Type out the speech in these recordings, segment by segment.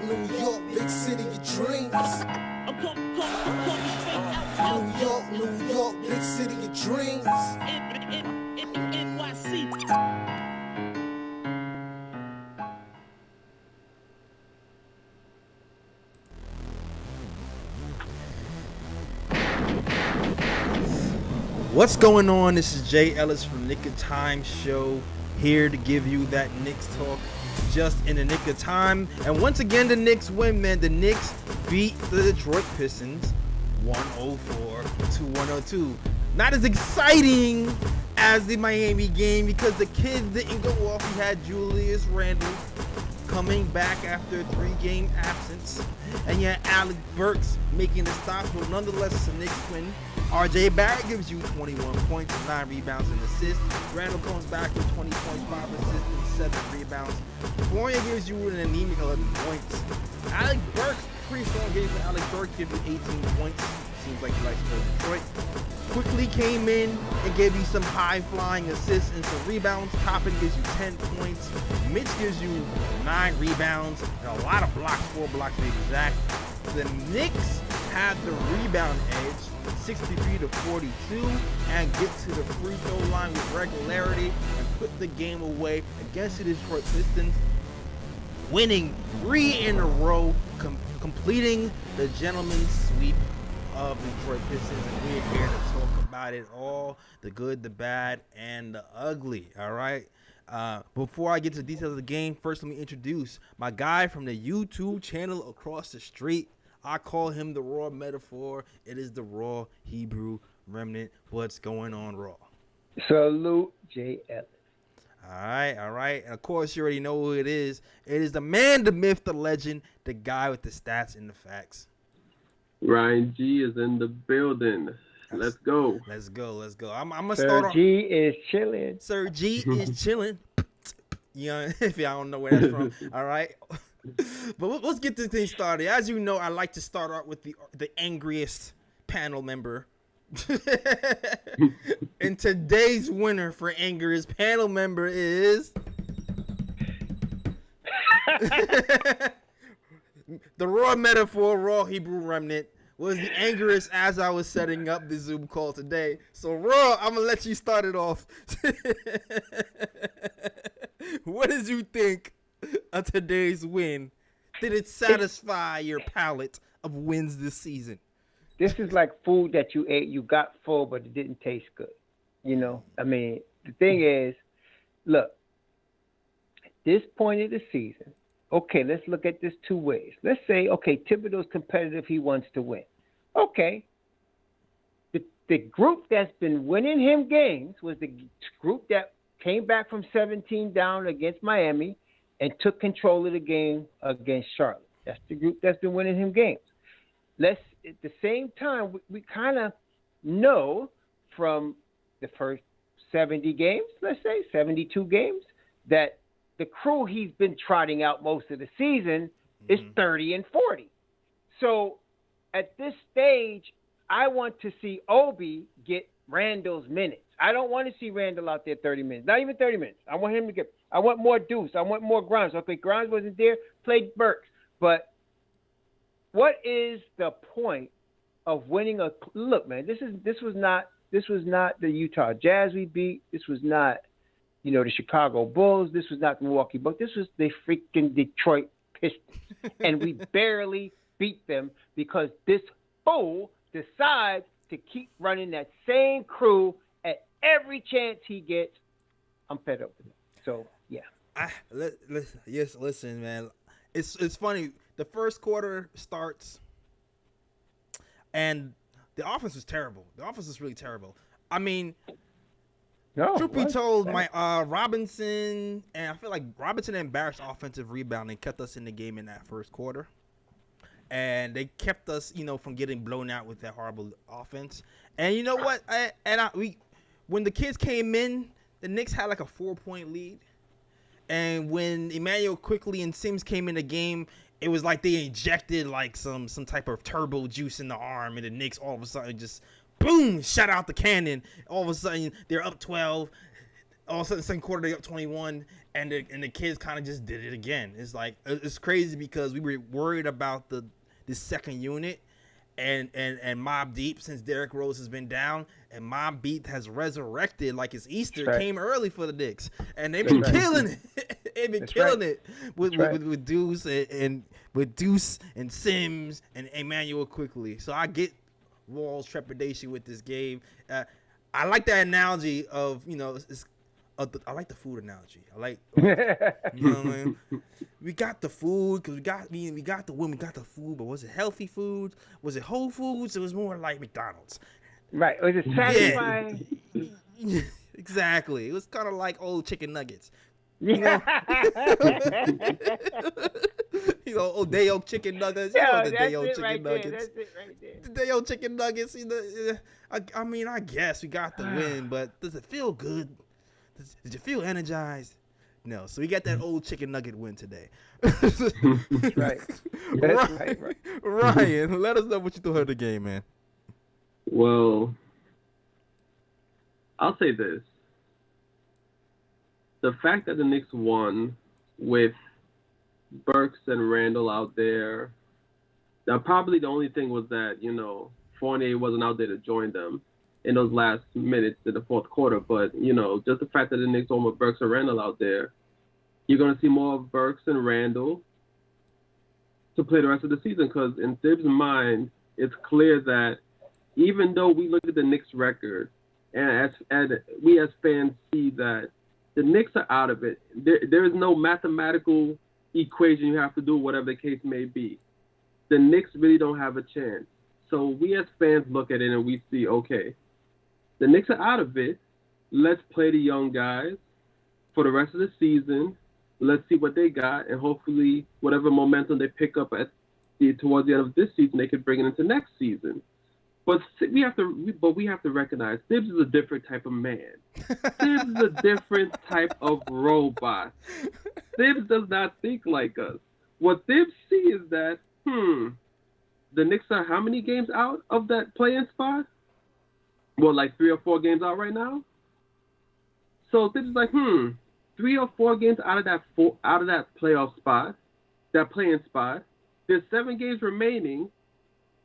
New York, big city of dreams. New York, big city of dreams. NYC. What's going on? This is Jay Ellis from Nick of Time Show, here to give you that Knicks talk just in the nick of time. And once again, the Knicks win, man. The Knicks beat the Detroit Pistons 104 to 102. Not as exciting as the Miami game because the kids didn't go off. We had Julius Randle coming back after a 3-game absence. And you had Alec Burks making the stops, but nonetheless, it's a Knicks win. RJ Barrett gives you 21 points, 9 rebounds, and assists. Randle comes back with 20 points, 5 assists, and 7 rebounds. Fournier gives you an anemic 11 points. Alec Burks, pretty strong game for Alec Burks, gives you 18 points. Seems like he likes to play Detroit. Quickley came in and gave you some high-flying assists and some rebounds. Toppin gives you 10 points. Mitch gives you 9 rebounds and a lot of blocks, 4 blocks to be exact. The Knicks had the rebound edge, 63 to 42, and get to the free throw line with regularity and put the game away against the Detroit Pistons, winning 3 in a row, completing the gentleman's sweep of the Detroit Pistons. And we're here to talk about it all, the good, the bad, and the ugly. All right. Before I get to the details of the game, first let me introduce my guy from the YouTube channel across the street. I call him the Raw Metaphor. It is the Raw Hebrew Remnant. What's going on, Raw? Salute, J. Ellis. All right. And of course, you already know who it is. It is the man, the myth, the legend, the guy with the stats and the facts. Ryan G is in the building. Let's go. I'm gonna start off. Sir G is chilling. Sir G is chilling. If y'all don't know where that's from. All right. But let's get this thing started. As you know, I like to start out with the angriest panel member. And today's winner for angriest panel member is the Raw Metaphor, Raw Hebrew Remnant. Was the angriest as I was setting up the Zoom call today. So, Raw, I'm going to let you start it off. What did you think of today's win? Did it satisfy your palate of wins this season? This is like food that you ate, you got full, but it didn't taste good. You know, I mean, the thing is, look, at this point of the season, okay, let's look at this 2 ways. Let's say, okay, Thibodeau's competitive, he wants to win. Okay. The group that's been winning him games was the group that came back from 17 down against Miami and took control of the game against Charlotte. That's the group that's been winning him games. At the same time, we kind of know from the first 70 games, let's say 72 games, that the crew he's been trotting out most of the season is 30 and 40. So at this stage, I want to see Obi get Randle's minutes. I don't want to see Randle out there 30 minutes, not even 30 minutes. I want him to I want more Deuce. I want more Grimes. Okay, Grimes wasn't there, played Burks. But what is the point of winning look, man, this was not the Utah Jazz we beat. This was not, the Chicago Bulls. This was not the Milwaukee Bucks. This was the freaking Detroit Pistons. And we barely beat them because this fool decides to keep running that same crew at every chance he gets. I'm fed up with it. So, yeah. Listen, man. It's funny. The first quarter starts, and the offense was terrible. The offense was really terrible. I mean, truth be told, my Robinson, and I feel like Robinson and Barrett's offensive rebounding kept us in the game in that first quarter. And they kept us, from getting blown out with that horrible offense. And you know what? When the kids came in, the Knicks had like a 4-point lead. And when Emmanuel Quickley and Sims came in the game, it was like they injected like some type of turbo juice in the arm, and the Knicks all of a sudden just boom, shut out the cannon. All of a sudden they're up 12. all of a sudden, second quarter they up 21, and the kids kind of just did it again. It's like it's crazy because we were worried about the second unit, and Mobb Deep since Derrick Rose has been down, and Mobb Deep has resurrected like it's Easter. Right. Came early for the Knicks, and they've been killing it. They've been killing it with Deuce and with Deuce and Sims and Emmanuel Quickley. So I get Wall's trepidation with this game. I like that analogy of I like the food analogy. I like, you know what I mean? We got the food because we got the win. We got the food, but was it healthy food? Was it Whole Foods? It was more like McDonald's. Right. Was it satisfying? Yeah. Exactly. It was kind of like old chicken nuggets. You know? Old day-old chicken nuggets. Yeah, the day-old chicken nuggets. That's it right there. The day-old chicken nuggets. I mean, I guess we got the win, but does it feel good? Did you feel energized? No. So we got that old chicken nugget win today. Right. That's right. Ryan, let us know what you thought of the game, man. Well, I'll say this. The fact that the Knicks won with Burks and Randle out there, probably the only thing was that, Fournier wasn't out there to join them in those last minutes in the fourth quarter. But, just the fact that the Knicks won with Burks and Randle out there, you're going to see more of Burks and Randle to play the rest of the season, because in Thibs' mind, it's clear that even though we look at the Knicks record and we as fans see that the Knicks are out of it, there is no mathematical equation you have to do, whatever the case may be. The Knicks really don't have a chance. So we as fans look at it and we see, okay, the Knicks are out of it. Let's play the young guys for the rest of the season. Let's see what they got, and hopefully whatever momentum they pick up towards the end of this season, they can bring it into next season. But we have to recognize Thibs is a different type of man. Thibs is a different type of robot. Thibs does not think like us. What Thibs sees is that, the Knicks are how many games out of that play-in spot? Well, like 3 or 4 games out right now. So Thibs is like, 3 or 4 games out of that playoff spot, that play-in spot. There's 7 games remaining.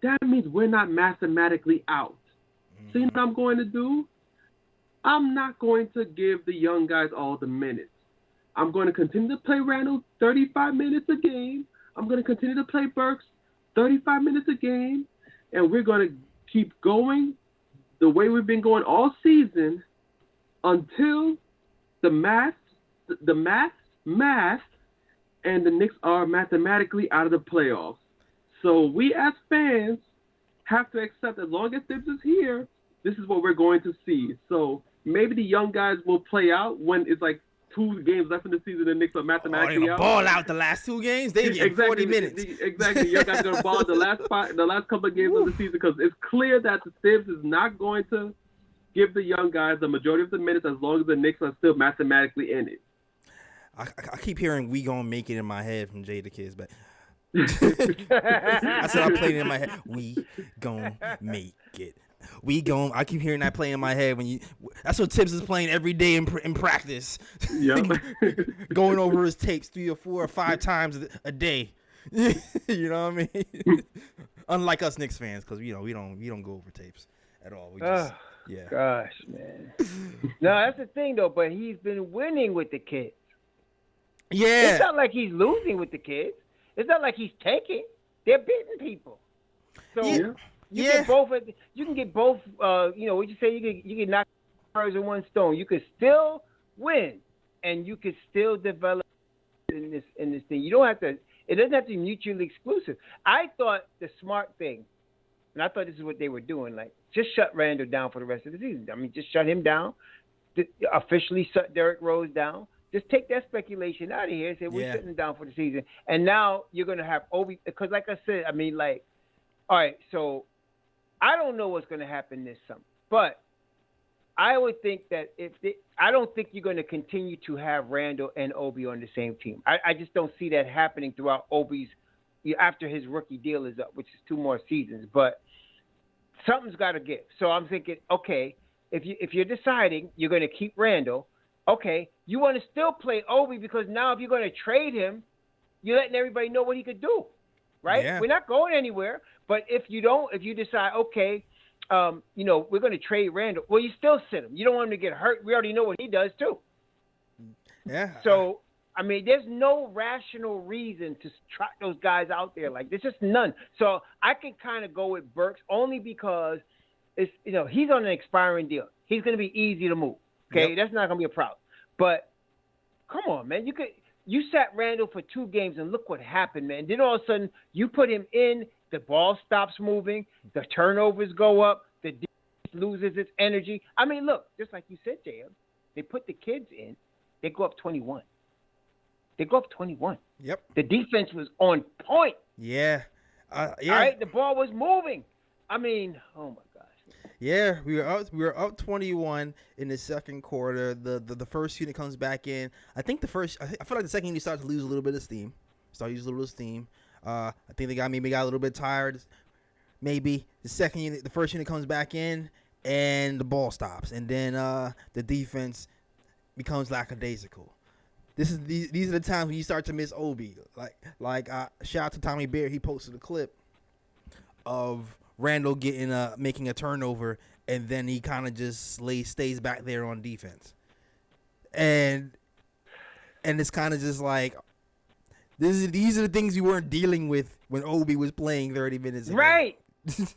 That means we're not mathematically out. So you know what I'm going to do? I'm not going to give the young guys all the minutes. I'm going to continue to play Randle 35 minutes a game. I'm going to continue to play Burks 35 minutes a game. And we're going to keep going the way we've been going all season until the math, and the Knicks are mathematically out of the playoffs. So we as fans have to accept, as long as Thibs is here, this is what we're going to see. So maybe the young guys will play out when it's like 2 games left in the season. The Knicks are mathematically out. Ball out the last 2 games. They get 40 minutes. Exactly. The young guys are going to ball the last couple of games of the season, because it's clear that the Thibs is not going to give the young guys the majority of the minutes as long as the Knicks are still mathematically in it. I keep hearing "We Gonna Make It" in my head from Jada Kids, but I said I played it in my head. We gonna make it. I keep hearing that playing in my head that's what Tibbs is playing every day in practice. Yep. Going over his tapes 3 or 4 or 5 times a day. You know what I mean? Unlike us Knicks fans, because we don't go over tapes at all. We just Gosh, man. No, that's the thing though. But he's been winning with the kids. Yeah. It's not like he's losing with the kids. It's not like he's taking. They're beating people. So you can get both. What you say? You can knock birds with one stone. You could still win, and you could still develop in this thing. You don't have to. It doesn't have to be mutually exclusive. I thought the smart thing, and I thought this is what they were doing. Like, just shut Randle down for the rest of the season. I mean, just shut him down. Officially shut Derrick Rose down. Just take that speculation out of here and say we're shutting down for the season. And now you're going to have Obi, because like I said, I mean, like, all right, so I don't know what's going to happen this summer. But I would think that I don't think you're going to continue to have Randle and Obi on the same team. I just don't see that happening throughout Obi's, after his rookie deal is up, which is 2 more seasons. But something's got to give. So I'm thinking, okay, if you're deciding you're going to keep Randle, Okay, you want to still play Obi because now if you're going to trade him, you're letting everybody know what he could do, right? Yeah. We're not going anywhere. But if you decide, okay, we're going to trade Randle, well, you still sit him. You don't want him to get hurt. We already know what he does too. Yeah. So, I mean, there's no rational reason to trot those guys out there. Like, there's just none. So I can kind of go with Burks only because it's he's on an expiring deal. He's going to be easy to move. Okay, That's not going to be a problem. But come on, man, you sat Randle for 2 games and look what happened, man. Then all of a sudden you put him in, the ball stops moving, the turnovers go up, the defense loses its energy. I mean, look, just like you said, JM, they put the kids in, they go up 21. Yep. The defense was on point. Yeah. All right, the ball was moving. I mean, oh my gosh. Yeah, we were up 21 in the second quarter. The first unit comes back in. I think I feel like the second unit started to lose a little bit of steam. I think they got a little bit tired. Maybe the first unit comes back in and the ball stops, and then the defense becomes lackadaisical. These are the times when you start to miss Obi. Like shout out to Tommy Barrett. He posted a clip of Randle making a turnover, and then he kind of just stays back there on defense, and it's kind of just like these are the things you weren't dealing with when Obi was playing 30 minutes ago. Right.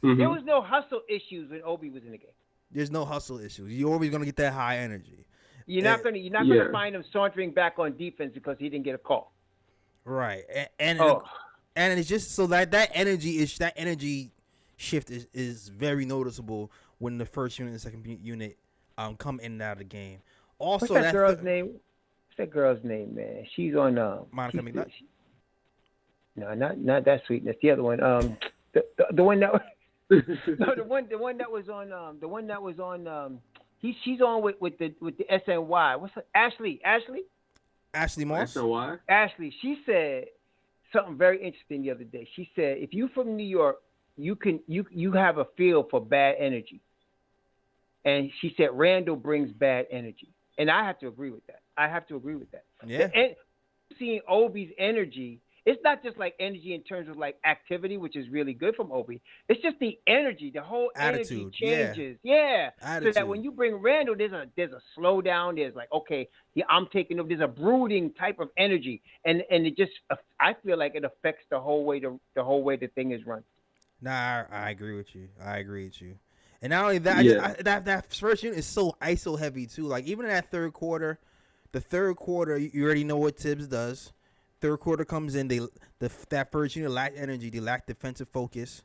There was no hustle issues when Obi was in the game. There's no hustle issues. You're always gonna get that high energy. You're not gonna find him sauntering back on defense because he didn't get a call. Right, and it's just so that energy shift is very noticeable when the first unit and the second unit come in and out of the game. Also, what's that girl's name? What's that girl's name, man? She's on Monica McNutt. No, not that sweetness. The other one, the one that no, the one that was on she's on with the SNY. What's her? Ashley Moss. SNY. Ashley. She said something very interesting the other day. She said if you from New York, you have a feel for bad energy. And she said Randle brings bad energy. And I have to agree with that. Yeah. And seeing Obi's energy, it's not just like energy in terms of like activity, which is really good from Obi. It's just the energy, the whole attitude energy changes. Yeah. Attitude. So that when you bring Randle, there's a slowdown. There's like, okay, I'm taking over. There's a brooding type of energy. And it just, I feel like it affects the whole way the thing is run. Nah, I agree with you. And not only that, that first unit is so ISO heavy too. Like even in that third quarter, you already know what Tibbs does. Third quarter comes in, that first unit lacked energy. They lacked defensive focus.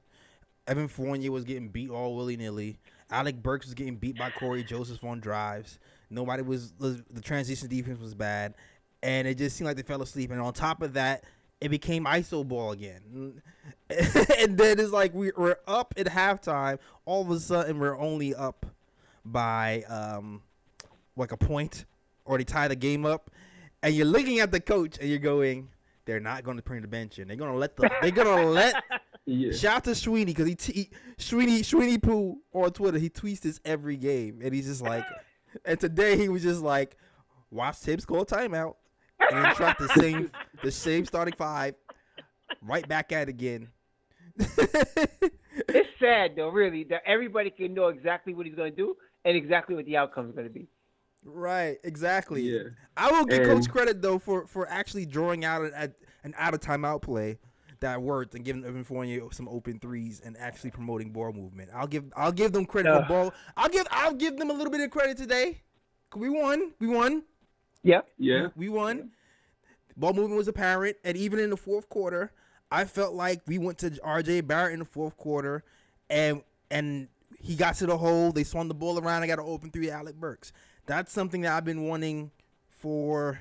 Evan Fournier was getting beat all willy-nilly. Alec Burks was getting beat by Corey Joseph on drives. The transition defense was bad. And it just seemed like they fell asleep. And on top of that, it became ISO ball again. And then it's like we're up at halftime. All of a sudden, we're only up by like a point, or they tie the game up. And you're looking at the coach and you're going, they're not going to bring the bench in. They're going to let Yeah. Shout out to Sweeney, because Sweeney Pooh on Twitter, he tweets this every game, and he's just like, and today he was just like, watch Tibbs call timeout, and then trot the same starting 5 right back at it again. It's sad though, really, that everybody can know exactly what he's going to do and exactly what the outcome is going to be. Right, exactly. Yeah. I will give Coach credit though for actually drawing out an out of timeout play that worked and giving Evan Fournier some open threes and actually promoting ball movement. I'll give them credit for ball. I'll give them a little bit of credit today. We won. Yeah. Yeah. We won. Ball movement was apparent, and even in the fourth quarter, I felt like we went to R.J. Barrett in the fourth quarter, and he got to the hole. They swung the ball around. I got an open 3 Alec Burks. That's something that I've been wanting for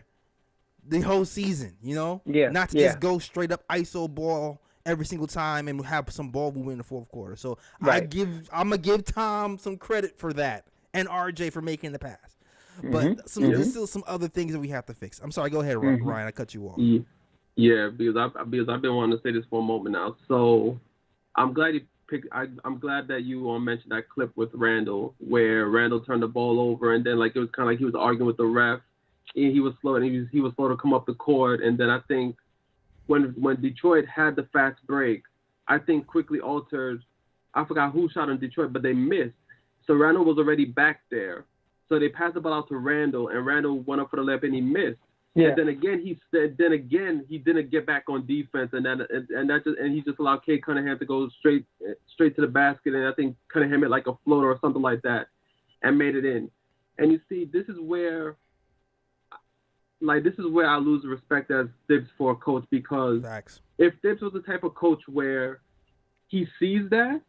the whole season, you know? Yeah. Not to just go straight up ISO ball every single time and have some ball movement in the fourth quarter. So right. I'm going to give Tom some credit for that and RJ for making the pass. But there's still some other things that we have to fix. I'm sorry. Go ahead, Ryan. I cut you off. Yeah, because I've been wanting to say this for a moment now. So I'm glad I'm glad that you mentioned that clip with Randle, where Randle turned the ball over, and then like it was kind of like he was arguing with the ref, he was slow, and he was slow to come up the court. And then I think when Detroit had the fast break, I think Quickley altered. I forgot who shot on Detroit, but they missed. So Randle was already back there. So they passed the ball out to Randle, and Randle went up for the layup and he missed. Yeah. And then again he didn't get back on defense, and he just allowed Cade Cunningham to go straight to the basket, and I think Cunningham hit like a floater or something like that, and made it in. And you see, this is where I lose respect as Thibs for a coach, because if Thibs was the type of coach where he sees that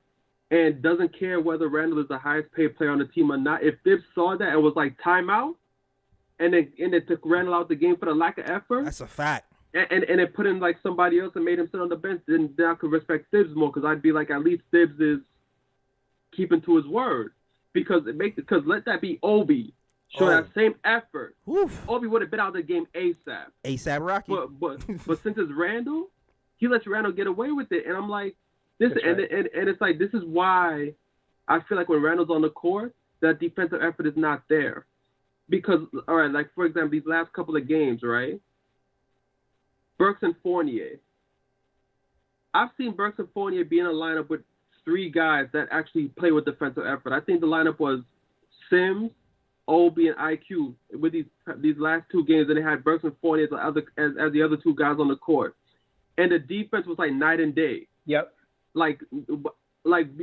and doesn't care whether Randle is the highest paid player on the team or not, if Thibs saw that and was like timeout, and then took Randle out the game for the lack of effort, that's a fact. And it put in like somebody else and made him sit on the bench, then I could respect Thibs more, because I'd be like, at least Thibs is keeping to his word, because let that be Obi. Show that same effort. Oof. Obi would have been out of the game ASAP. ASAP Rocky. But since it's Randle, he lets Randle get away with it, and I'm like, this, and it's like, this is why I feel like when Randle's on the court, that defensive effort is not there. Because, all right, like, for example, these last couple of games, right? Burks and Fournier. I've seen Burks and Fournier be in a lineup with three guys that actually play with defensive effort. I think the lineup was Sims, Obi, and IQ with these last two games, and they had Burks and Fournier as the other two guys on the court. And the defense was like night and day. Yep. Like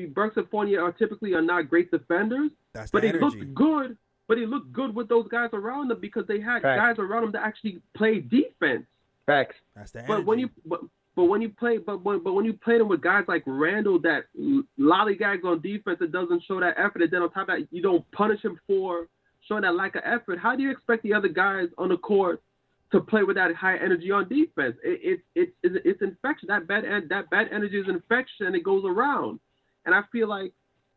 Burks and Fournier typically not great defenders, but they looked good. But he looked good with those guys around him, because they had guys around him that actually play defense. Facts. That's the energy. But when you play them with guys like Randle that lollygags on defense and doesn't show that effort, and then on top of that you don't punish him for showing that lack of effort, how do you expect the other guys on the court to play with that high energy on defense? It's infection. That bad energy is infection, and it goes around. And I feel like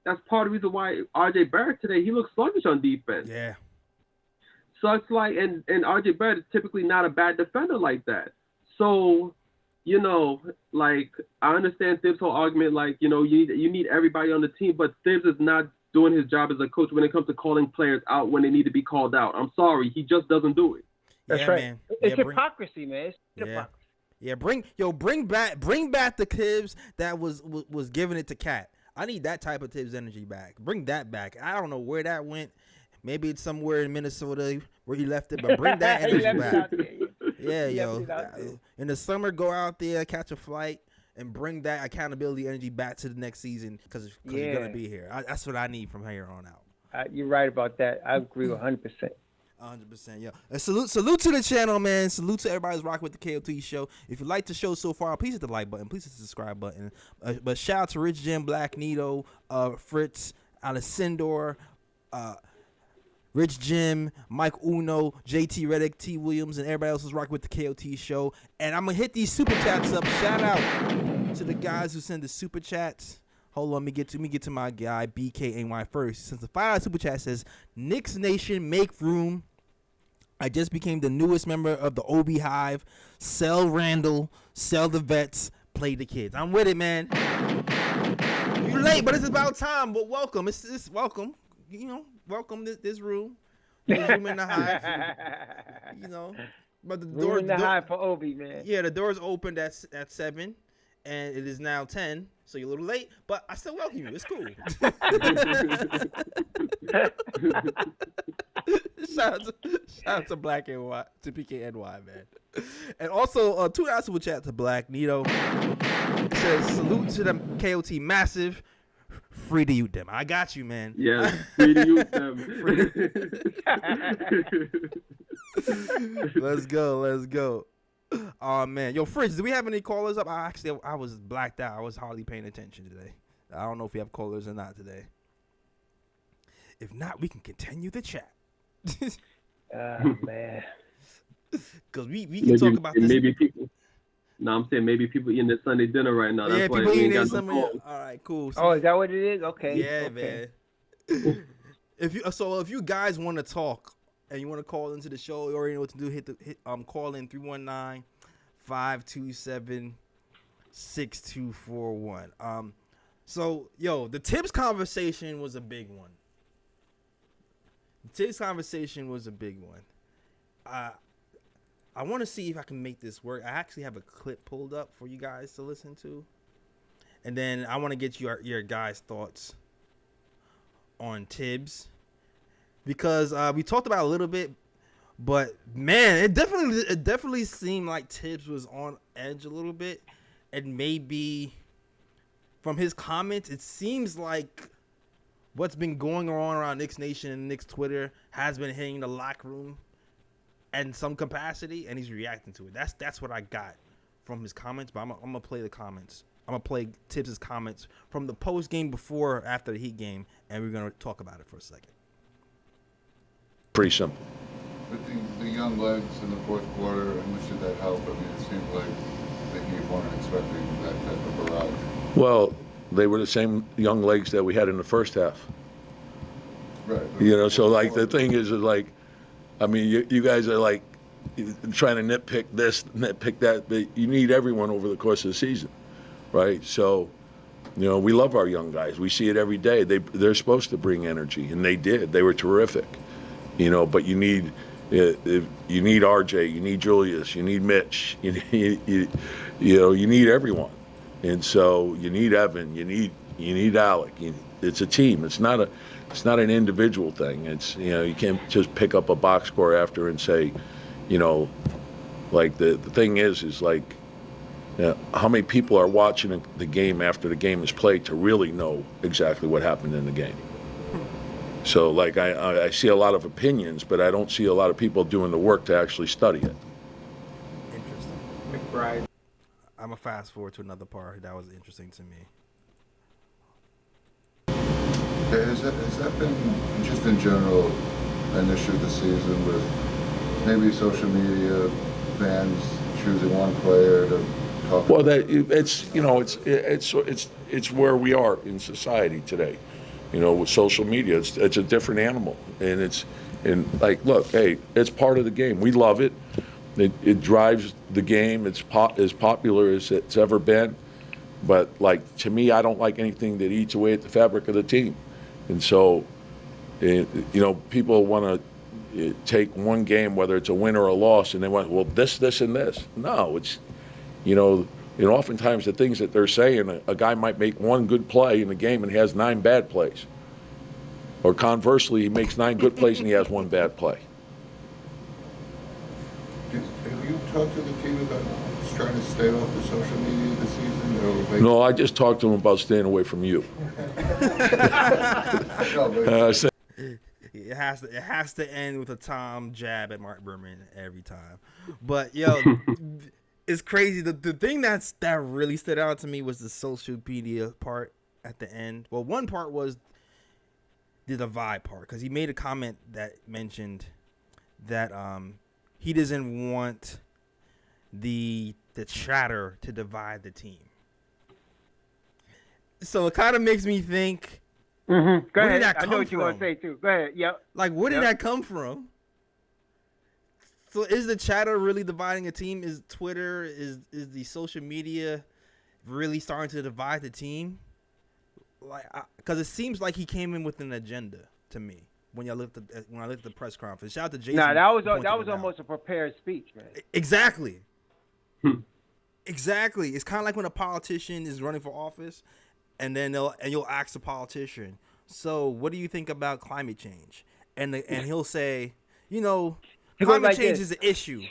that's part of the reason why R.J. Barrett today, he looks sluggish on defense. Yeah. So it's like, and R.J. Barrett is typically not a bad defender like that. So, like, I understand Thibs' whole argument, like, you need everybody on the team, but Thibs is not doing his job as a coach when it comes to calling players out when they need to be called out. I'm sorry, he just doesn't do it. That's right. Man. It's hypocrisy, man. It's hypocrisy. Yeah, bring back the Thibs that was giving it to Cat. I need that type of Thibs energy back. Bring that back. I don't know where that went. Maybe it's somewhere in Minnesota where he left it, but bring that energy back. Yeah, yo. In the summer, go out there, catch a flight, and bring that accountability energy back to the next season, because you're going to be here. That's what I need from here on out. You're right about that. I agree 100%. 100%, yeah. And salute to the channel, man. Salute to everybody who's rocking with the KOT show. If you like the show so far, please hit the like button. Please hit the subscribe button. But shout out to Rich Jim, Black Nito, Fritz, Alessandor, Rich Jim, Mike Uno, JT Reddick, T Williams, and everybody else who's rocking with the KOT show. And I'm gonna hit these super chats up. Shout out to the guys who send the super chats. Hold on, let me get to my guy BKNY first. Since the $5 super chat says, Knicks Nation, make room. I just became the newest member of the OB Hive. Sell Randle, sell the vets, play the kids. I'm with it, man. You're late, but it's about time. But welcome. It's welcome. Welcome this room. This room in the Hive. But the door in the Hive for Obi, man. Yeah, the door's opened at 7, and it is now 10. So you're a little late, but I still welcome you. It's cool. shout out to Black and White, to PKNY, man. And also, $2 super chat to Black Nito. It says, salute to them KOT Massive. Free to ute them. I got you, man. Yeah, free to ute them. Let's go. Oh man, yo, Fridge, do we have any callers up? I was blacked out. I was hardly paying attention today. I don't know if we have callers or not today. If not, we can continue the chat. Man, because we can talk about this. Maybe people. No, I'm saying maybe people eating their Sunday dinner right now. That's why we ain't got no calls. All right, cool. So, is that what it is? Okay. Yeah, okay. Man. If you guys want to talk and you want to call into the show, you already know what to do. Hit call in 319-527-6241. So yo, the Tibbs conversation was a big one. I want to see if I can make this work. I actually have a clip pulled up for you guys to listen to, and then I want to get your guys' thoughts on Tibbs, because we talked about it a little bit, but man, it definitely seemed like Tibbs was on edge a little bit, and maybe from his comments, it seems like what's been going on around Knicks Nation and Knicks Twitter has been hitting the locker room in some capacity, and he's reacting to it. That's what I got from his comments. But I'm gonna play the comments. I'm gonna play Tibbs' comments from the post game before or after the Heat game, and we're gonna talk about it for a second. Pretty simple. With the young legs in the fourth quarter, how much did that help? I mean, it seemed like the Heat weren't expecting that type of barrage. Well, they were the same young legs that we had in the first half. Right. You know, so like the thing is like, I mean, you guys are like trying to nitpick this, nitpick that, but you need everyone over the course of the season, right? So, you know, we love our young guys. We see it every day. They're supposed to bring energy, and they did. They were terrific, you know. But you need RJ, you need Julius, you need Mitch, you need everyone, and so you need Evan, you need Alec. It's a team. It's not an individual thing. It's, you know, you can't just pick up a box score after and say, you know, like the thing is like, you know, how many people are watching the game after the game is played to really know exactly what happened in the game. So like I see a lot of opinions, but I don't see a lot of people doing the work to actually study it. Interesting. McBride. I'm gonna fast forward to another part that was interesting to me. Has that been, just in general, an issue this season with maybe social media, fans choosing one player to talk Well, about? it's where we are in society today. You know, with social media, it's a different animal, and look, hey, it's part of the game. We love it. It drives the game. It's as popular as it's ever been. But like, to me, I don't like anything that eats away at the fabric of the team. And so, you know, people want to take one game, whether it's a win or a loss, and they want, well, this, and this. No, it's, you know, oftentimes the things that they're saying, a guy might make one good play in the game and he has 9 bad plays. Or conversely, he makes 9 good plays and he has 1 bad play. Have you talked to the team about just trying to stay off the social media this season? No, I just talked to him about staying away from you. It has to end with a Tom jab at Mark Berman every time. But yo, it's crazy. The thing that really stood out to me was the social media part at the end. Well, one part was the divide part, because he made a comment that mentioned that he doesn't want the chatter to divide the team. So it kind of makes me think. Mm-hmm. Go ahead. I know what you want to say too. Go ahead. Yep. Like, where did that come from? So is the chatter really dividing a team? Is Twitter, is the social media really starting to divide the team? Like, because it seems like he came in with an agenda to me when I looked at the press conference. Shout out to Jason. Nah, that was almost a prepared speech, man. Exactly. Exactly. It's kind of like when a politician is running for office, and then you'll ask the politician, so what do you think about climate change? And he'll say, you know, climate change is an issue,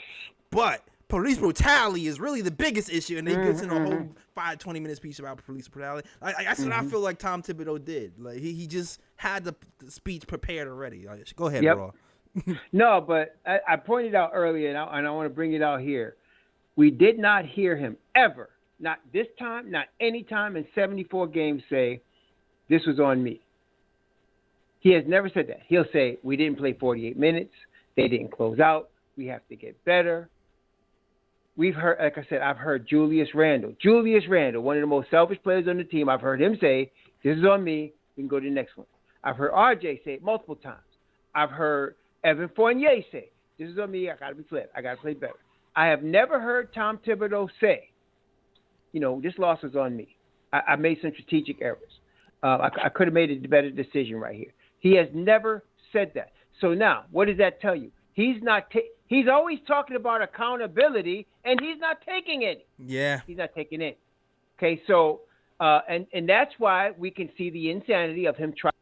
but police brutality is really the biggest issue. And they gets in a whole 20-minute speech about police brutality. That's what I feel like Tom Thibodeau did. Like he just had the speech prepared already. Like, go ahead, Yep. bro. No, but I pointed out earlier, and I want to bring it out here. We did not hear him ever, not this time, not any time in 74 games, say, this was on me. He has never said that. He'll say, we didn't play 48 minutes. They didn't close out. We have to get better. We've heard, like I said, I've heard Julius Randle, one of the most selfish players on the team. I've heard him say, this is on me. We can go to the next one. I've heard RJ say it multiple times. I've heard Evan Fournier say, this is on me. I got to be flipped. I got to play better. I have never heard Tom Thibodeau say, you know, this loss was on me. I made some strategic errors. I could have made a better decision right here. He has never said that. So now, what does that tell you? he's not. He's always talking about accountability, and he's not taking it. Yeah. He's not taking it. Okay, so and that's why we can see the insanity of him trying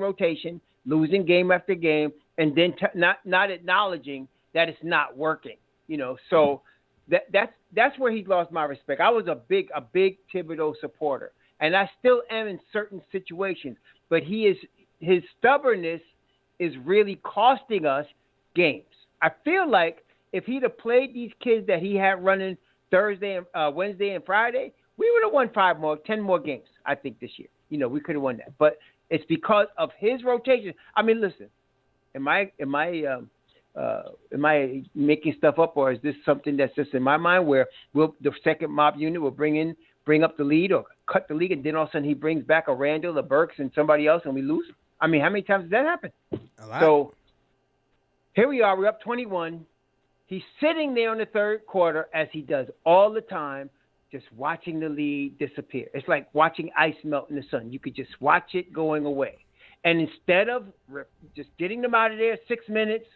rotation, losing game after game, and then not acknowledging that it's not working. So that's where he lost my respect. I was a big Thibodeau supporter, and I still am in certain situations. But his stubbornness is really costing us games. I feel like if he'd have played these kids that he had running Thursday and Wednesday and Friday, we would have won 10 more games, I think, this year. We could have won that. But it's because of his rotation. I mean, listen, am I making stuff up, or is this something that's just in my mind where the second mob unit will bring up the lead or cut the lead, and then all of a sudden he brings back a Randle, a Burks, and somebody else, and we lose? I mean, how many times does that happen? A lot. So here we are. We're up 21. He's sitting there in the third quarter, as he does all the time, just watching the lead disappear. It's like watching ice melt in the sun. You could just watch it going away. And instead of just getting them out of there 6 minutes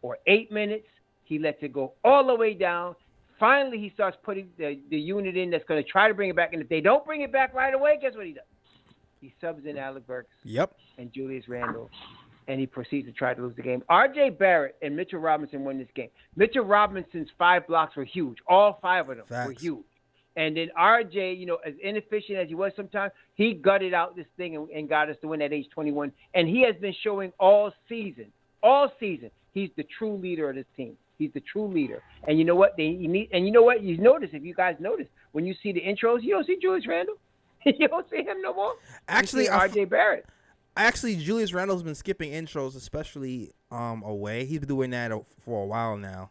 or 8 minutes, he lets it go all the way down. Finally, he starts putting the unit in that's going to try to bring it back. And if they don't bring it back right away, guess what he does? He subs in Alec Burks and Julius Randle, and he proceeds to try to lose the game. R.J. Barrett and Mitchell Robinson won this game. Mitchell Robinson's 5 blocks were huge. All 5 of them were huge. And then R.J., as inefficient as he was sometimes, he gutted out this thing and got us to win at age 21. And he has been showing all season, he's the true leader of this team. He's the true leader. And you know what? You notice, if you guys notice, when you see the intros, you don't see Julius Randle. You don't see him no more. Actually, R.J. Barrett. Actually, Julius Randle's been skipping intros, especially away. He's been doing that for a while now.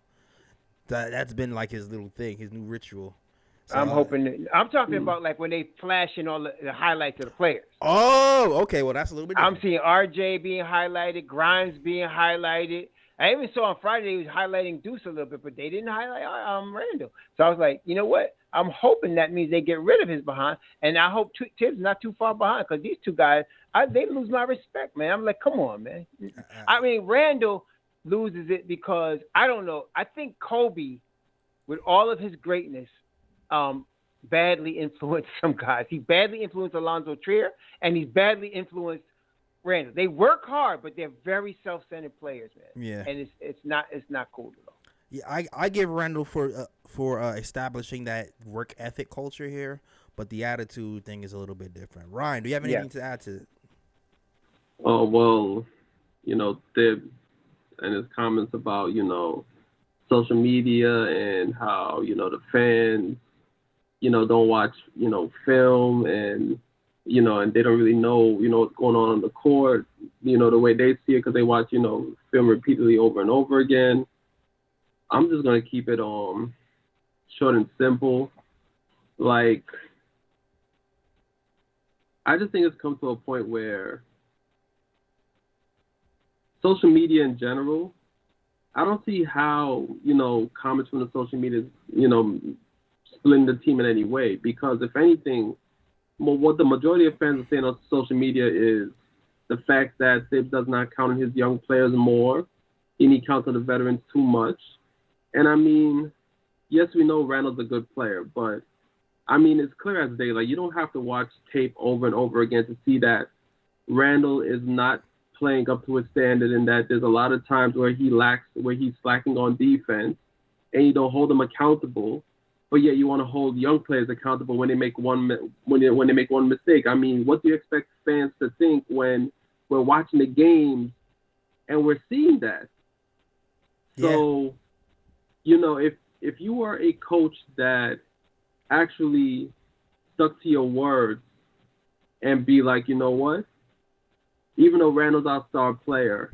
That's been like his little thing, his new ritual. So, I'm talking about like when they flashing all the highlights of the players. Oh, okay. Well, that's a little bit different. I'm seeing RJ being highlighted, Grimes being highlighted. I even saw on Friday he was highlighting Deuce a little bit, but they didn't highlight Randle. So I was like, you know what? I'm hoping that means they get rid of his behind, and I hope Tibbs not too far behind, because these two guys, they lose my respect, man. I'm like, come on, man. I mean, Randle loses it because, I don't know, I think Kobe, with all of his greatness, badly influenced some guys. He badly influenced Alonzo Trier, and he's badly influenced Randle. They work hard, but they're very self-centered players, man. Yeah. And it's not cool at all. Yeah, I give Randle for establishing that work ethic culture here, but the attitude thing is a little bit different. Ryan, do you have anything to add to it? Oh, well, Thib and his comments about, social media and how, the fans, don't watch, film and, and they don't really know, what's going on the court, the way they see it, because they watch, film repeatedly over and over again. I'm just going to keep it short and simple. Like, I just think it's come to a point where social media in general, I don't see how, comments from the social media, splitting the team in any way. Because if anything, what the majority of fans are saying on social media is the fact that Thib does not count on his young players more, and he counts on the veterans too much. And I mean, yes, we know Randle's a good player, but I mean, it's clear as day. Like, you don't have to watch tape over and over again to see that Randle is not playing up to his standard, and that there's a lot of times where he's slacking on defense, and you don't hold him accountable. But yet you want to hold young players accountable when they make one mistake. I mean, what do you expect fans to think when we're watching the games and we're seeing that? Yeah. So, if you are a coach that actually stuck to your words and be like, you know what? Even though Randle's our star player,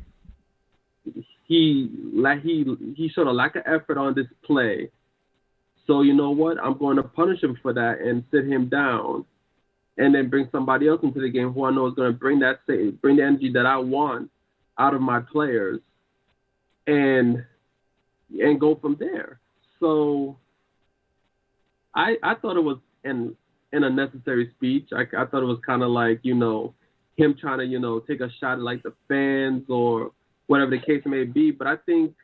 he showed a lack of effort on this play. So you know what? I'm going to punish him for that and sit him down, and then bring somebody else into the game who I know is going to bring the energy that I want out of my players, and go from there. So I thought it was an unnecessary speech. I thought it was kind of like, him trying to, take a shot at like the fans or whatever the case may be. But I think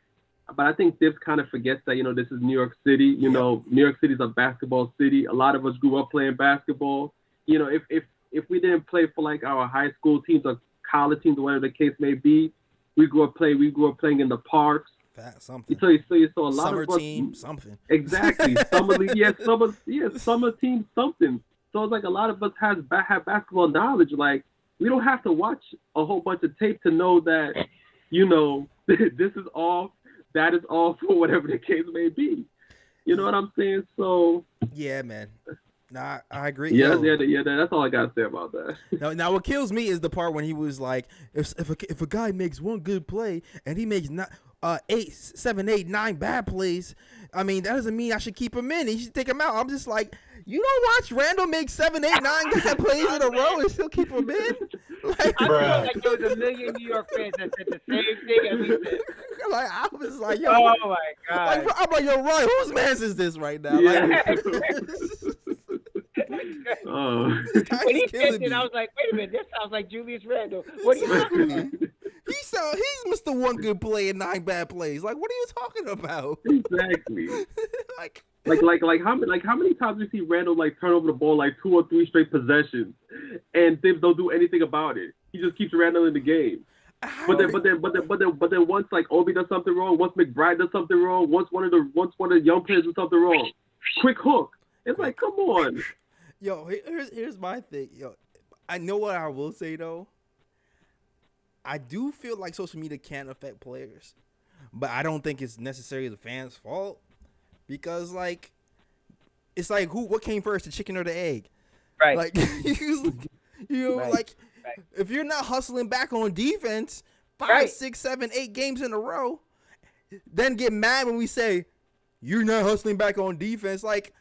But I think Thibs kind of forgets that, this is New York City. New York City's a basketball city. A lot of us grew up playing basketball. If we didn't play for like our high school teams or college teams or whatever the case may be, we grew up playing in the parks. Something. So you saw a lot summer of us, team, something. Exactly. Summer team, something. So it's like a lot of us have basketball knowledge. Like, we don't have to watch a whole bunch of tape to know that, this is off, that is off, or whatever the case may be. You know what I'm saying? So yeah, man. Nah, I agree. Yeah, that's all I gotta say about that. Now, what kills me is the part when he was like, if a guy makes one good play and he makes 8, 7, 8, 9 bad plays, I mean, that doesn't mean I should keep him in. He should take him out. I'm just like, you don't watch Randle make 7, 8, 9 bad plays in a row and still keep him in? Like, I feel like there was a million New York fans that said the same thing as we said. Like, I was like, yo, oh my god! Like, I'm like, yo, Ryan, whose man's is this right now? Yeah. Like, when he said it, I was like, wait a minute, this sounds like Julius Randle. What are you talking about? He's Mr. One Good Play and 9 bad plays. Like, what are you talking about? Exactly. like how many times do you see Randle like turn over the ball like 2 or 3 straight possessions, and Thibs don't do anything about it? He just keeps Randle in the game. But then once like Obi does something wrong, once McBride does something wrong, once one of the young players does something wrong, quick hook. It's like, come on. Yo, here's my thing. Yo, I know what I will say though. I do feel like social media can affect players, but I don't think it's necessarily the fans' fault, because like, it's like what came first, the chicken or the egg? Right. Like, like if you're not hustling back on defense 5, 6, 7, 8 games in a row, then get mad when we say you're not hustling back on defense. Like,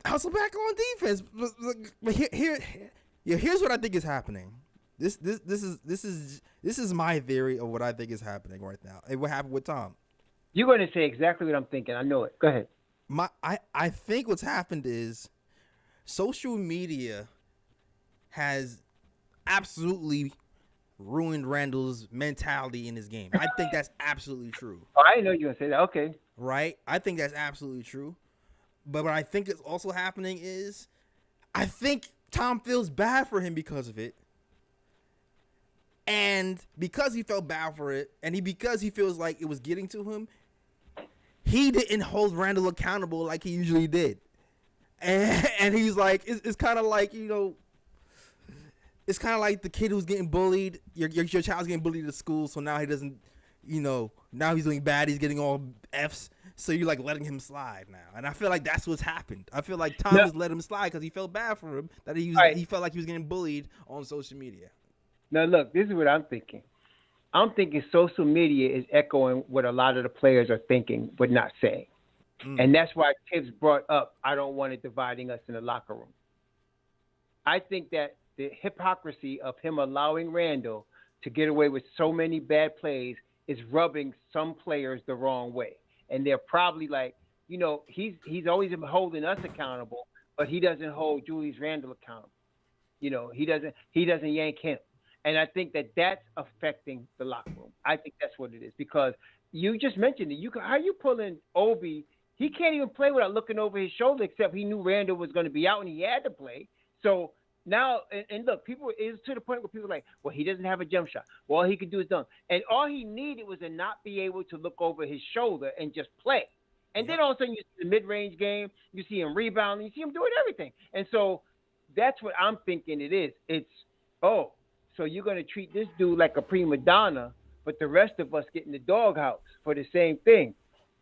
hustle back on defense. But here's what I think is happening. This is my theory of what I think is happening right now, and what happened with Tom. You're going to say exactly what I'm thinking. I know it. Go ahead. I think what's happened is social media has absolutely ruined Randle's mentality in his game. I think that's absolutely true. Oh, I didn't know you were going to say that. Okay. Right? I think that's absolutely true. But what I think is also happening is I think Tom feels bad for him because of it. And because he felt bad for it, and because he feels like it was getting to him, he didn't hold Randle accountable like he usually did. And he's like, it's kind of like, it's kind of like the kid who's getting bullied. Your child's getting bullied at school, so now he doesn't, now he's doing bad. He's getting all Fs. So you're like letting him slide now. And I feel like that's what's happened. I feel like Tom just let him slide because he felt bad for him, that he felt like he was getting bullied on social media. Now, look, this is what I'm thinking. I'm thinking social media is echoing what a lot of the players are thinking but not saying. And that's why Thibs brought up, I don't want it dividing us in the locker room. I think that the hypocrisy of him allowing Randle to get away with so many bad plays is rubbing some players the wrong way. And they're probably like, he's always been holding us accountable, but he doesn't hold Julius Randle accountable. He doesn't yank him. And I think that that's affecting the locker room. I think that's what it is, because you just mentioned it. How you pulling Obi? He can't even play without looking over his shoulder, except he knew Randle was going to be out and he had to play. So now, and look, people is to the point where people are like, well, he doesn't have a jump shot. Well, all he could do is dunk. And all he needed was to not be able to look over his shoulder and just play. And then all of a sudden you see the mid-range game, you see him rebounding, you see him doing everything. And so that's what I'm thinking it is. It's, so you're going to treat this dude like a prima donna, but the rest of us get in the doghouse for the same thing.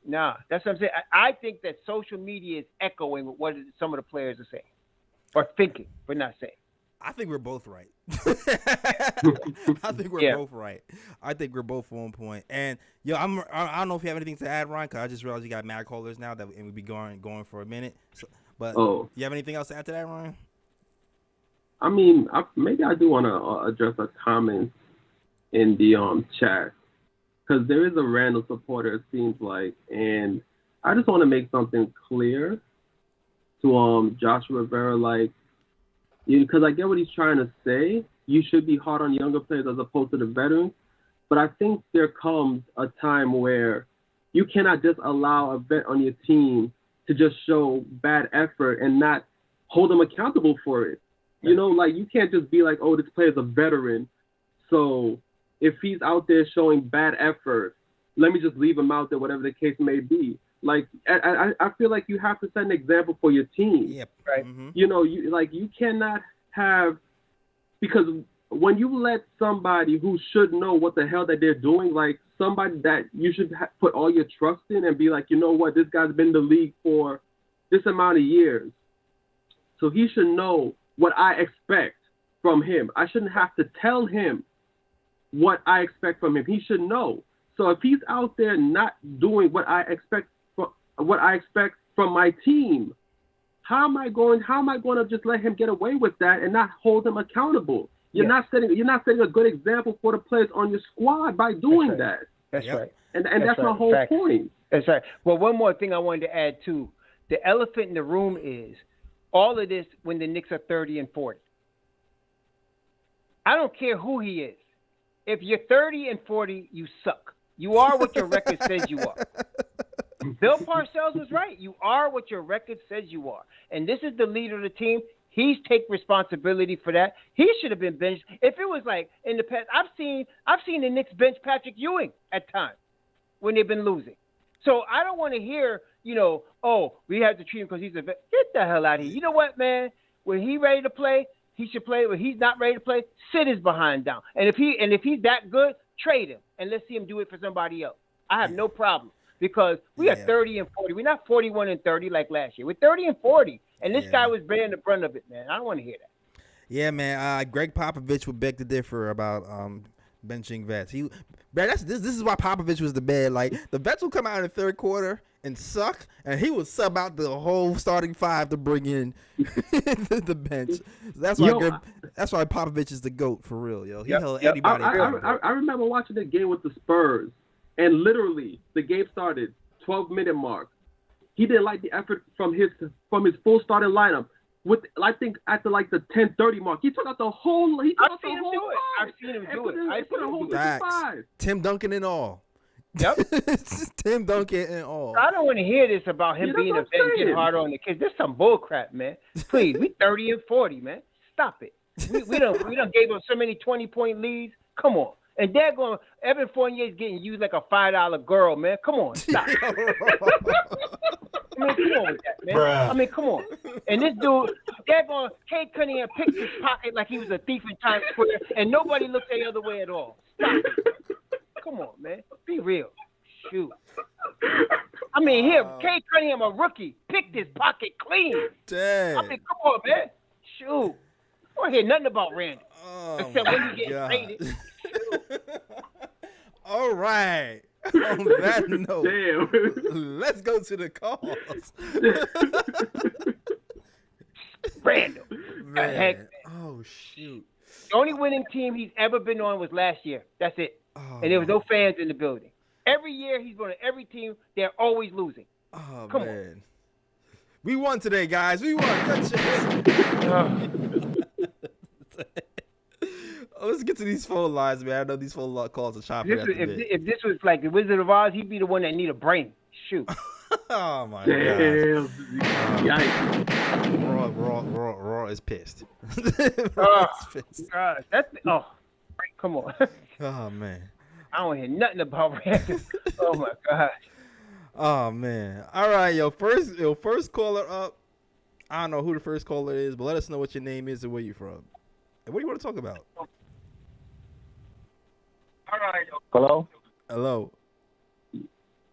Nah, that's what I'm saying. I think that social media is echoing what some of the players are saying or thinking, but not saying. I think we're both right. I think we're both right. I think we're both on point. And I don't know if you have anything to add, Ryan, because I just realized you got mad callers now and we'll be going for a minute. So, but you have anything else to add to that, Ryan? I mean, maybe I do want to address a comment in the chat, because there is a Randle supporter, it seems like, and I just want to make something clear to Joshua Rivera, like, because I get what he's trying to say. You should be hard on younger players as opposed to the veterans, but I think there comes a time where you cannot just allow a vet on your team to just show bad effort and not hold them accountable for it. You know, like, you can't just be like, oh, this player's a veteran, so if he's out there showing bad effort, let me just leave him out there, whatever the case may be. Like, I feel like you have to set an example for your team. Yep. Right. Mm-hmm. You know, you cannot have, because when you let somebody who should know what the hell that they're doing, like somebody that you should put all your trust in and be like, you know what, this guy's been in the league for this amount of years, so he should know what I expect from him. I shouldn't have to tell him what I expect from him. He should know. So if he's out there not doing what I expect from my team, how am I going to just let him get away with that and not hold him accountable? You're not setting a good example for the players on your squad by doing that. That's right. And that's my whole point. That's right. Well, one more thing I wanted to add too. The elephant in the room is all of this when the Knicks are 30 and 40. I don't care who he is. If you're 30 and 40, you suck. You are what your record says you are. Bill Parcells was right. You are what your record says you are. And this is the leader of the team. He's take responsibility for that. He should have been benched. If it was like in the past, I've seen the Knicks bench Patrick Ewing at times when they've been losing. So I don't want to hear, oh, we have to treat him because he's a vet. Get the hell out of here. You know what, man? When he's ready to play, he should play. When he's not ready to play, sit his behind down. And if he's that good, trade him and let's see him do it for somebody else. I have no problem because we are 30 and 40. We're not 41 and 30 like last year. We're 30 and 40, and this guy was bearing the brunt of it, man. I don't want to hear that. Yeah, man. Greg Popovich would beg to differ about benching vets. This is why Popovich was the bad. Like, the vets will come out in the third quarter and suck, and he would sub out the whole starting five to bring in the bench. That's why Popovich is the GOAT for real, yo. He held anybody. I remember watching the game with the Spurs, and literally the game started 12-minute mark. He didn't like the effort from his full starting lineup. I think after like the 10:30 mark, he took out the whole. I've seen him do it. Facts. Tim Duncan and all. Yep. Tim Duncan and all. I don't want to hear this about him being a vet and getting harder on the kids. This is some bull crap, man. Please, we 30 and 40, man. Stop it. We done gave up so many 20-point leads. Come on. And they're going. Evan Fournier is getting used like a $5 girl, man. Come on, stop. I mean, come on with that, man. Bruh. I mean, come on. And this dude, they're going. Kate Cunningham picked his pocket like he was a thief in Times Square, and nobody looked the other way at all. Stop it. Come on, man. Be real. Shoot. I mean, here, Kate Cunningham, a rookie, picked his pocket clean. Dang. I mean, come on, man. Shoot. I don't hear nothing about Randle. Except when you get traded. All right. On that note, let's go to the calls. Randle. Man. Oh, shoot. The only winning team he's ever been on was last year. That's it. And there was no fans in the building. Every year he's going to every team. They're always losing. Oh, Come man. on. We won today, guys. We won. Good shit. Let's get to these phone lines, man. I know these phone calls are choppy. If this was like the Wizard of Oz, he'd be the one that need a brain. Shoot. Oh, my God. Raw is pissed. God. Come on. Oh, man. I don't hear nothing about Randle. Oh, my gosh. Oh, man. All right, first caller up. I don't know who the first caller is, but let us know what your name is and where you're from. And what do you want to talk about? All right. Hello.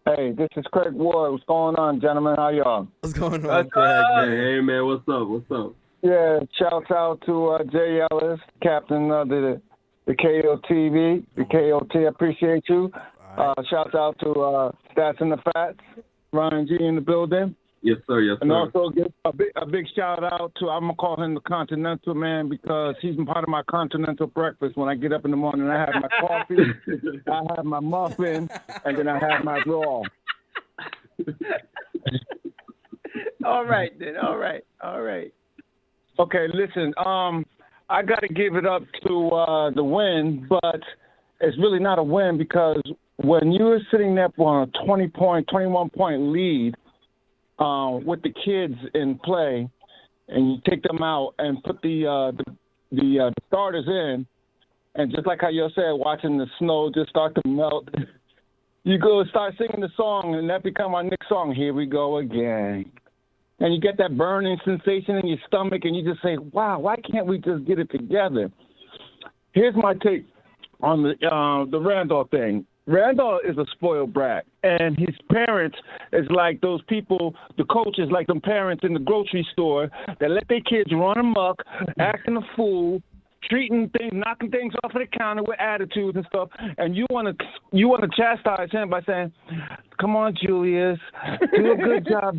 Hey, this is Craig Ward. What's going on, gentlemen? How y'all? What's going on, Craig? Hey, man. What's up? Yeah, shouts out to Jay Ellis, captain of the KOTV, the KOT. I appreciate you. Right. Shouts out to Stats and the Fats, Ryan G in the building. Yes, sir. And also give a big shout out to, I'm going to call him the Continental Man because he's part of my continental breakfast. When I get up in the morning, I have my coffee, I have my muffin, and then I have my draw. All right, then. All right. Okay, listen, I got to give it up to the win, but it's really not a win because when you were sitting there on a 21-point lead with the kids in play, and you take them out and put the starters in, and just like how you said, watching the snow just start to melt, you go start singing the song, and that become our Knicks song. Here we go again. And you get that burning sensation in your stomach, and you just say, wow, why can't we just get it together? Here's my take on the Randall thing. Randall is a spoiled brat, and his parents is like those people, the coaches, like them parents in the grocery store that let their kids run amok, acting a fool, treating things, knocking things off of the counter with attitudes and stuff, and you want to chastise him by saying, come on, Julius, do a good job,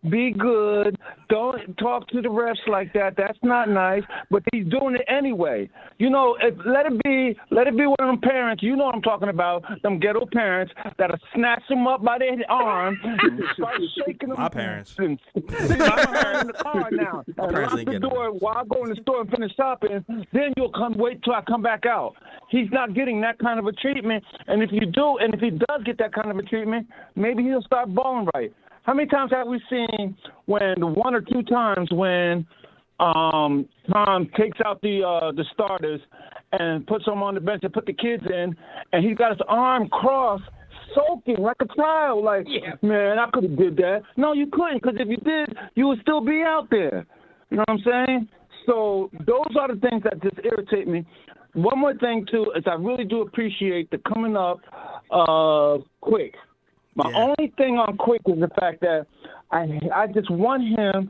be good. Don't talk to the refs like that. That's not nice. But he's doing it anyway. You know, let it be one of them parents. You know what I'm talking about. Them ghetto parents that'll snatch them up by their arm and start shaking them. My parents. And I'm in the car now. And lock the door while I go in the store and finish shopping. Then you'll wait till I come back out. He's not getting that kind of a treatment. And if he does get that kind of a treatment, maybe he'll start balling right. How many times have we seen one or two times when Tom takes out the starters and puts them on the bench and put the kids in, and he's got his arm crossed, soaking like a child, like, man, I could have did that. No, you couldn't, because if you did, you would still be out there. You know what I'm saying? So those are the things that just irritate me. One more thing, too, is I really do appreciate the coming up of Quick. My only thing on Quick is the fact that I just want him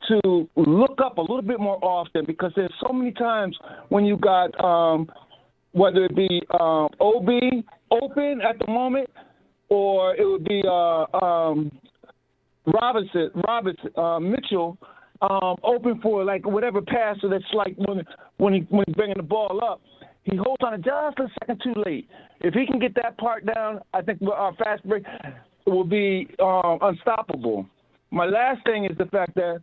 to look up a little bit more often, because there's so many times when you got whether it be OB open at the moment, or it would be Mitchell open for like whatever passer that's like when he's bringing the ball up. He holds on it just a second too late. If he can get that part down, I think our fast break will be unstoppable. My last thing is the fact that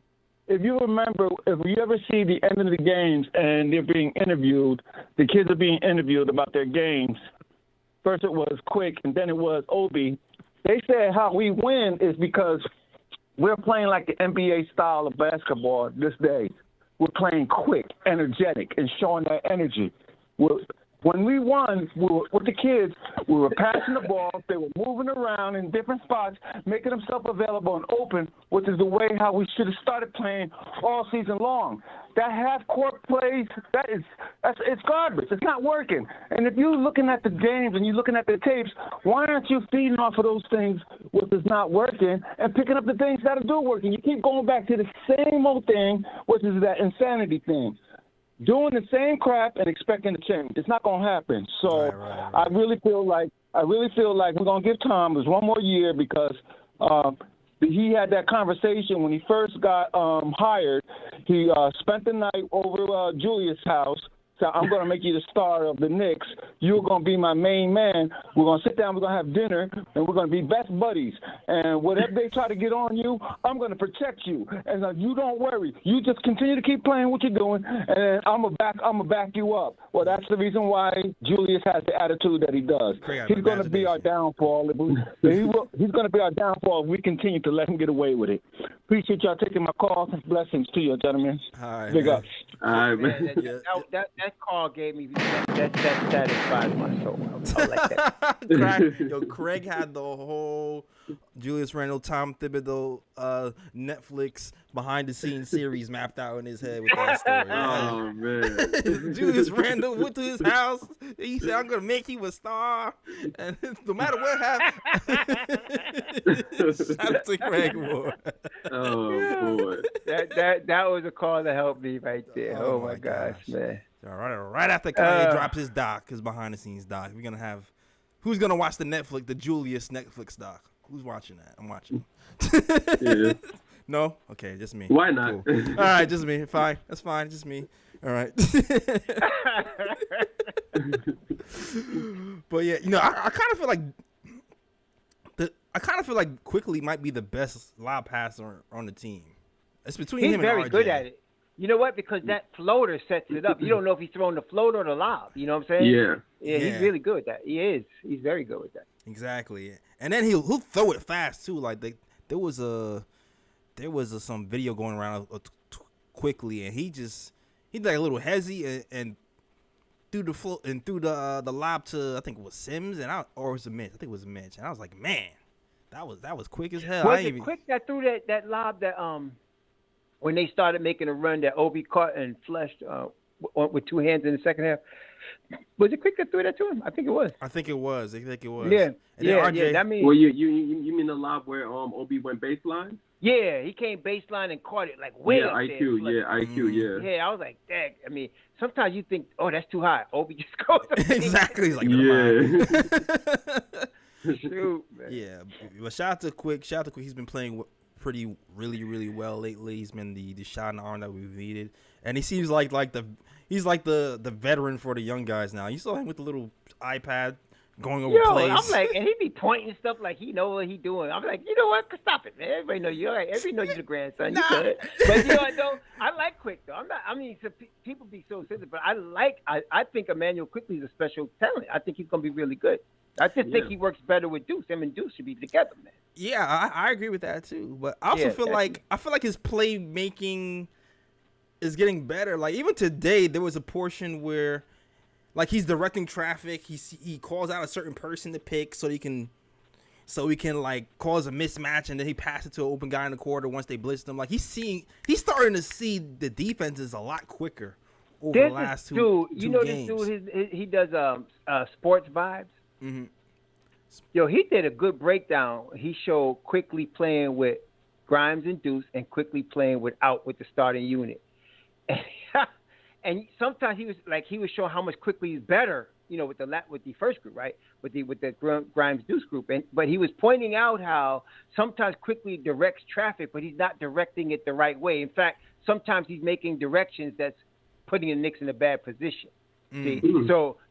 if you remember, if you ever see the end of the games and they're being interviewed, the kids are being interviewed about their games. First it was Quick, and then it was Obi. They said how we win is because we're playing like the NBA style of basketball this day. We're playing quick, energetic, and showing that energy. When we won with the kids, we were passing the ball. They were moving around in different spots, making themselves available and open, which is the way how we should have started playing all season long. That half-court plays, it's garbage. It's not working. And if you're looking at the games and you're looking at the tapes, why aren't you feeding off of those things which is not working and picking up the things that are do working? You keep going back to the same old thing, which is that insanity thing. Doing the same crap and expecting to change. It's not going to happen. So right. I really feel like we're going to give Tom this one more year, because he had that conversation when he first got hired. He spent the night over Julius' house. So I'm going to make you the star of the Knicks. You're going to be my main man. We're going to sit down, we're going to have dinner, and we're going to be best buddies. And whatever they try to get on you, I'm going to protect you. And you don't worry. You just continue to keep playing what you're doing, and I'm going to back you up. Well, that's the reason why Julius has the attitude that he does. He's going to be our downfall. He's going to be our downfall if we continue to let him get away with it. Appreciate y'all taking my call. Blessings to you, gentlemen. All right, big ups. All right, man. That call gave me that satisfied my soul. I like that. Craig had the whole Julius Randle, Tom Thibodeau, Netflix behind-the-scenes series mapped out in his head with that story. Oh, man. Julius Randle went to his house. He said, I'm going to make you a star. And no matter what happens. Shout out to Craig Moore. Oh, boy. That was a call that helped me right there. Oh my gosh, man. All right after Kanye drops his doc, his behind-the-scenes doc, we're going to have – who's going to watch the Julius Netflix doc? Who's watching that? I'm watching. Yeah. No? Okay, just me. Why not? Cool. All right, just me. Fine. That's fine. Just me. All right. But yeah, I kind of feel like Quickley might be the best lob passer on the team. It's between him and RJ. He's very good at it. You know what? Because that floater sets it up. You don't know if he's throwing the floater or the lob. You know what I'm saying? Yeah. Yeah, he's really good with that. He is. He's very good with that. Exactly. And then he'll throw it fast too. Like there was some video going around quickly, and he's like a little hezzy and threw the float and threw the lob to, I think it was Sims or it was a Mitch. I think it was a Mitch. And I was like, man, that was quick as hell. Was it quick that threw that lob that when they started making a run that Obi caught and flushed with two hands in the second half? Was it quick that threw that to him? I think it was. I think it was. Yeah. RJ, That means. Well, you mean the lob where Obi went baseline? Yeah, he came baseline and caught it like way up IQ, there. IQ. Yeah, I was like, dang. I mean, sometimes you think, oh, that's too high. Obi just goes up. Exactly. He's like, Shoot, man. Yeah, but shout out to Quick. He's been playing really well lately. He's been the shot in the arm that we've needed, and he seems like he's like the veteran for the young guys now. You saw him with the little iPad going over plays. I'm like, and he be pointing stuff like he know what he doing. I'm like, you know what? Stop it, man. Everybody know you. Everybody know you the grandson. You good. But you know what though? I like Quick though. People be so sensitive, but I think Emmanuel Quickley is a special talent. I think he's gonna be really good. I just think he works better with Deuce. Him and Deuce should be together, man. Yeah, I agree with that too. But I also feel like his playmaking is getting better. Like even today, there was a portion where, like, he's directing traffic. He calls out a certain person to pick so he can like cause a mismatch, and then he passes it to an open guy in the quarter once they blitz him. Like he's starting to see the defenses a lot quicker over the last two games. This dude, he does sports vibes. Mm-hmm. Yo, he did a good breakdown. He showed Quickley playing with Grimes and Deuce, and Quickley playing with the starting unit. And sometimes he was showing how much Quickley is better, with the first group, right? With the Grimes Deuce group, but he was pointing out how sometimes Quickley directs traffic, but he's not directing it the right way. In fact, sometimes he's making directions that's putting the Knicks in a bad position. Mm-hmm. See,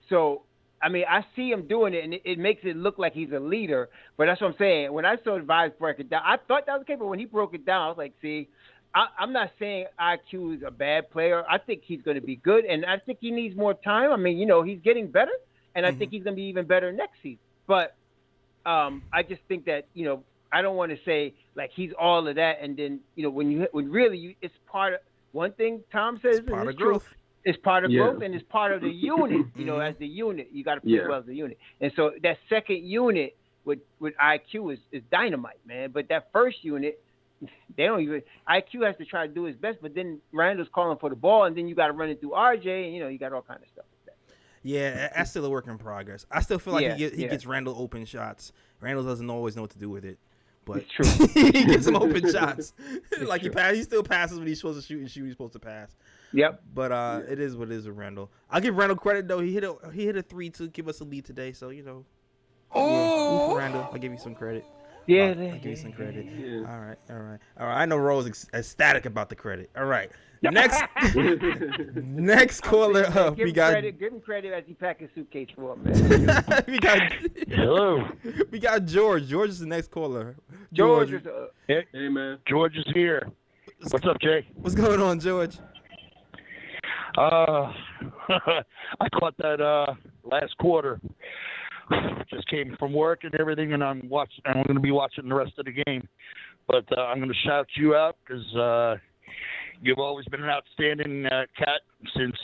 so. I mean, I see him doing it, and it makes it look like he's a leader. But that's what I'm saying. When I saw the vibes break it down, I thought that was okay. But when he broke it down, I was like, see, I'm not saying IQ is a bad player. I think he's going to be good, and I think he needs more time. I mean, he's getting better, and I think he's going to be even better next season. But I just think that, I don't want to say, like, he's all of that, and then, when really it's part of – one thing Tom says it's part of true. growth. It's part of growth, and it's part of the unit. As the unit, you got to play well as a unit. And so that second unit with IQ is dynamite, man. But that first unit, they don't even. IQ has to try to do his best, but then Randall's calling for the ball, and then you got to run it through RJ, and you got all kind of stuff like that. Yeah, that's still a work in progress. I still feel like he gets Randall open shots. Randall doesn't always know what to do with it. But it's true. He gets some open shots. Like he still passes when he's supposed to shoot and he's supposed to pass. Yep. But it is what it is with Randall. I'll give Randall credit though. He hit a 3 to give us a lead today. So Oh, Randall, I'll give you some credit. Yeah, I'll give you some credit. Yeah. All right. I know Rose ecstatic about the credit. All right. Next caller. Give him credit as he packed his suitcase for him, man. Hello. We got George. George is the next caller. George is hey man. George is here. What's up, Jay? What's going on, George? I caught that last quarter. Just came from work and everything, and I'm going to be watching the rest of the game. But I'm going to shout you out because you've always been an outstanding cat since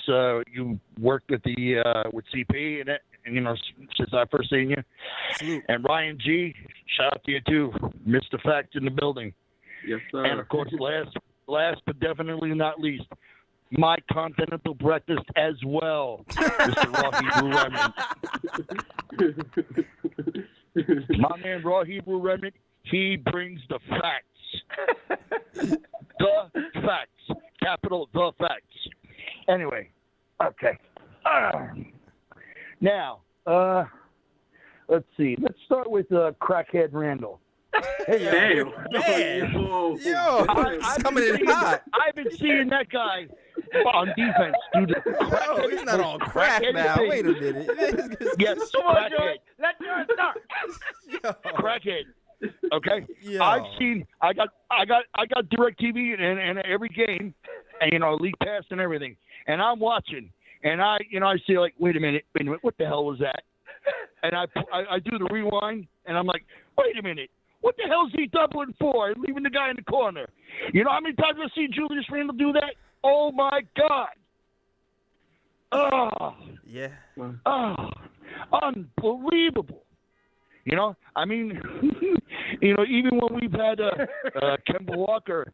you worked with with CP and since I first seen you. Salute. And Ryan G, shout out to you too, Mr. Fact in the building. Yes, sir. And of course, last but definitely not least, my continental breakfast as well, Mr. Raw Hebrew Remnant. My man, Raw Hebrew Remnant, he brings the facts. The facts. Capital The Facts. Anyway, okay. Now, let's see. Let's start with Crackhead Randall. Hey, man. Yo, it's coming in hot. I've been seeing that guy on defense do the crackhead. Yo, he's not on crack now. Thing. Wait a minute. Yes, come on, George. Let George start. Crackhead. Okay. Yo. I got DirecTV and every game, and league pass and everything. And I'm watching, and I see like, wait a minute, what the hell was that? And I do the rewind, and I'm like, wait a minute, what the hell is he doubling for? Leaving the guy in the corner. You know how many times I see Julius Randle do that? Oh my God! Oh Yeah. oh, unbelievable. I mean, even when we've had Kemba Walker,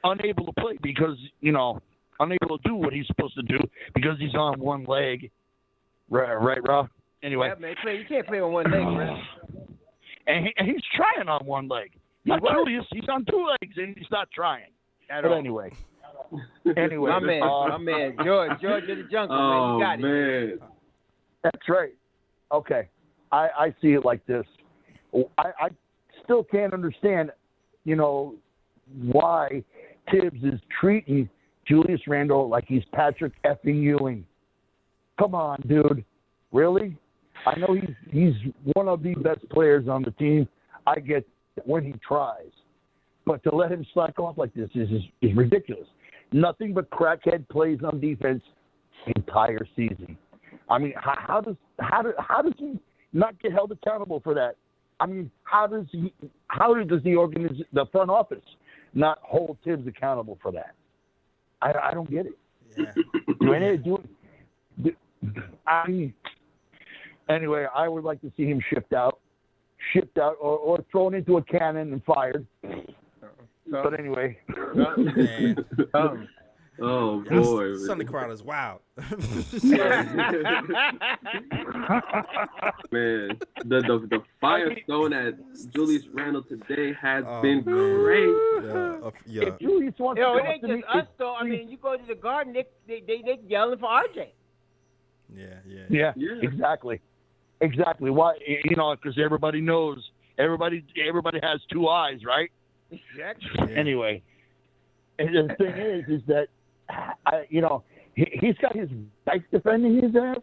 unable to play because, unable to do what he's supposed to do because he's on one leg. Right, Rob? Anyway. Yeah, man, you can't play on one leg, bro. And he's trying on one leg. Not Julius, he's on two legs and he's not trying. But anyway. My man, George in the jungle, man. You got it. That's right. Okay. I see it like this. I still can't understand, why Tibbs is treating Julius Randle like he's Patrick effing Ewing. Come on, dude. Really? I know he's one of the best players on the team. I get when he tries. But to let him slack off like this is ridiculous. Nothing but crackhead plays on defense the entire season. I mean, how does he not get held accountable for that? I mean, how does the front office not hold Tibbs accountable for that? I don't get it. Yeah. Anyway, I would like to see him shipped out or thrown into a cannon and fired. But anyway. Oh boy! Sunday crowd is wild. Man, the firestone at Julius Randle today has been great. Yeah. If Julius wants it ain't just us though. I mean, you go to the Garden, they yelling for RJ. Yeah. Exactly. Why? Because everybody knows. Everybody has two eyes, right? Exactly. Yeah. Anyway, and the thing is that he's got his wife defending his ass.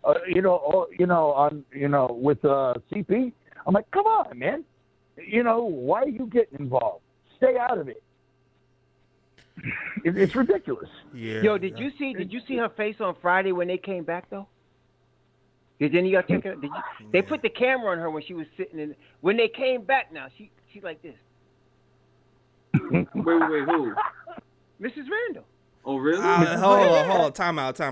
With CP. I'm like, come on, man. Why are you getting involved? Stay out of it. It's ridiculous. Yeah. Yo, did you see her face on Friday when they came back though? Didn't you check it? They put the camera on her when she was sitting in. When they came back, now she's like this. Wait, who? Mrs. Randle. Oh, really? Hold on. Time out. All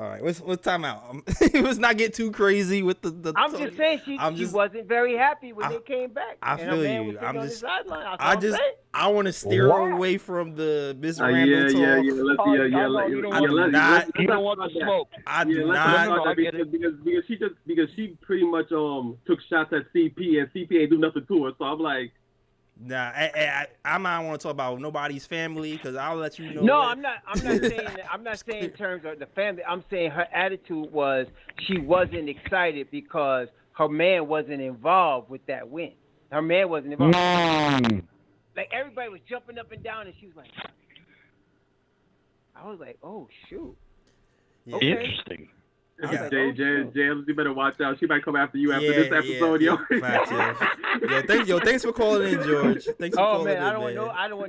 right. What's time out? Let's not get too crazy with the I'm just saying she wasn't very happy when they came back. I feel you. I want to steer away from the Miss Randle talk. You don't want the smoke. I do not. Because she pretty much took shots at CP and CP ain't do nothing to her. So I'm like. Nah, I'm not want to talk about nobody's family because I'll let you know. No, I'm not saying that. I'm not saying in terms of the family. I'm saying her attitude was she wasn't excited because her man wasn't involved with that win. Her man wasn't involved. Like everybody was jumping up and down, and she was like, I was like, oh shoot. Yeah. Okay. Interesting. James, you better watch out. She might come after you after this episode, yo. Thanks for calling in, George. Thanks for calling in, I don't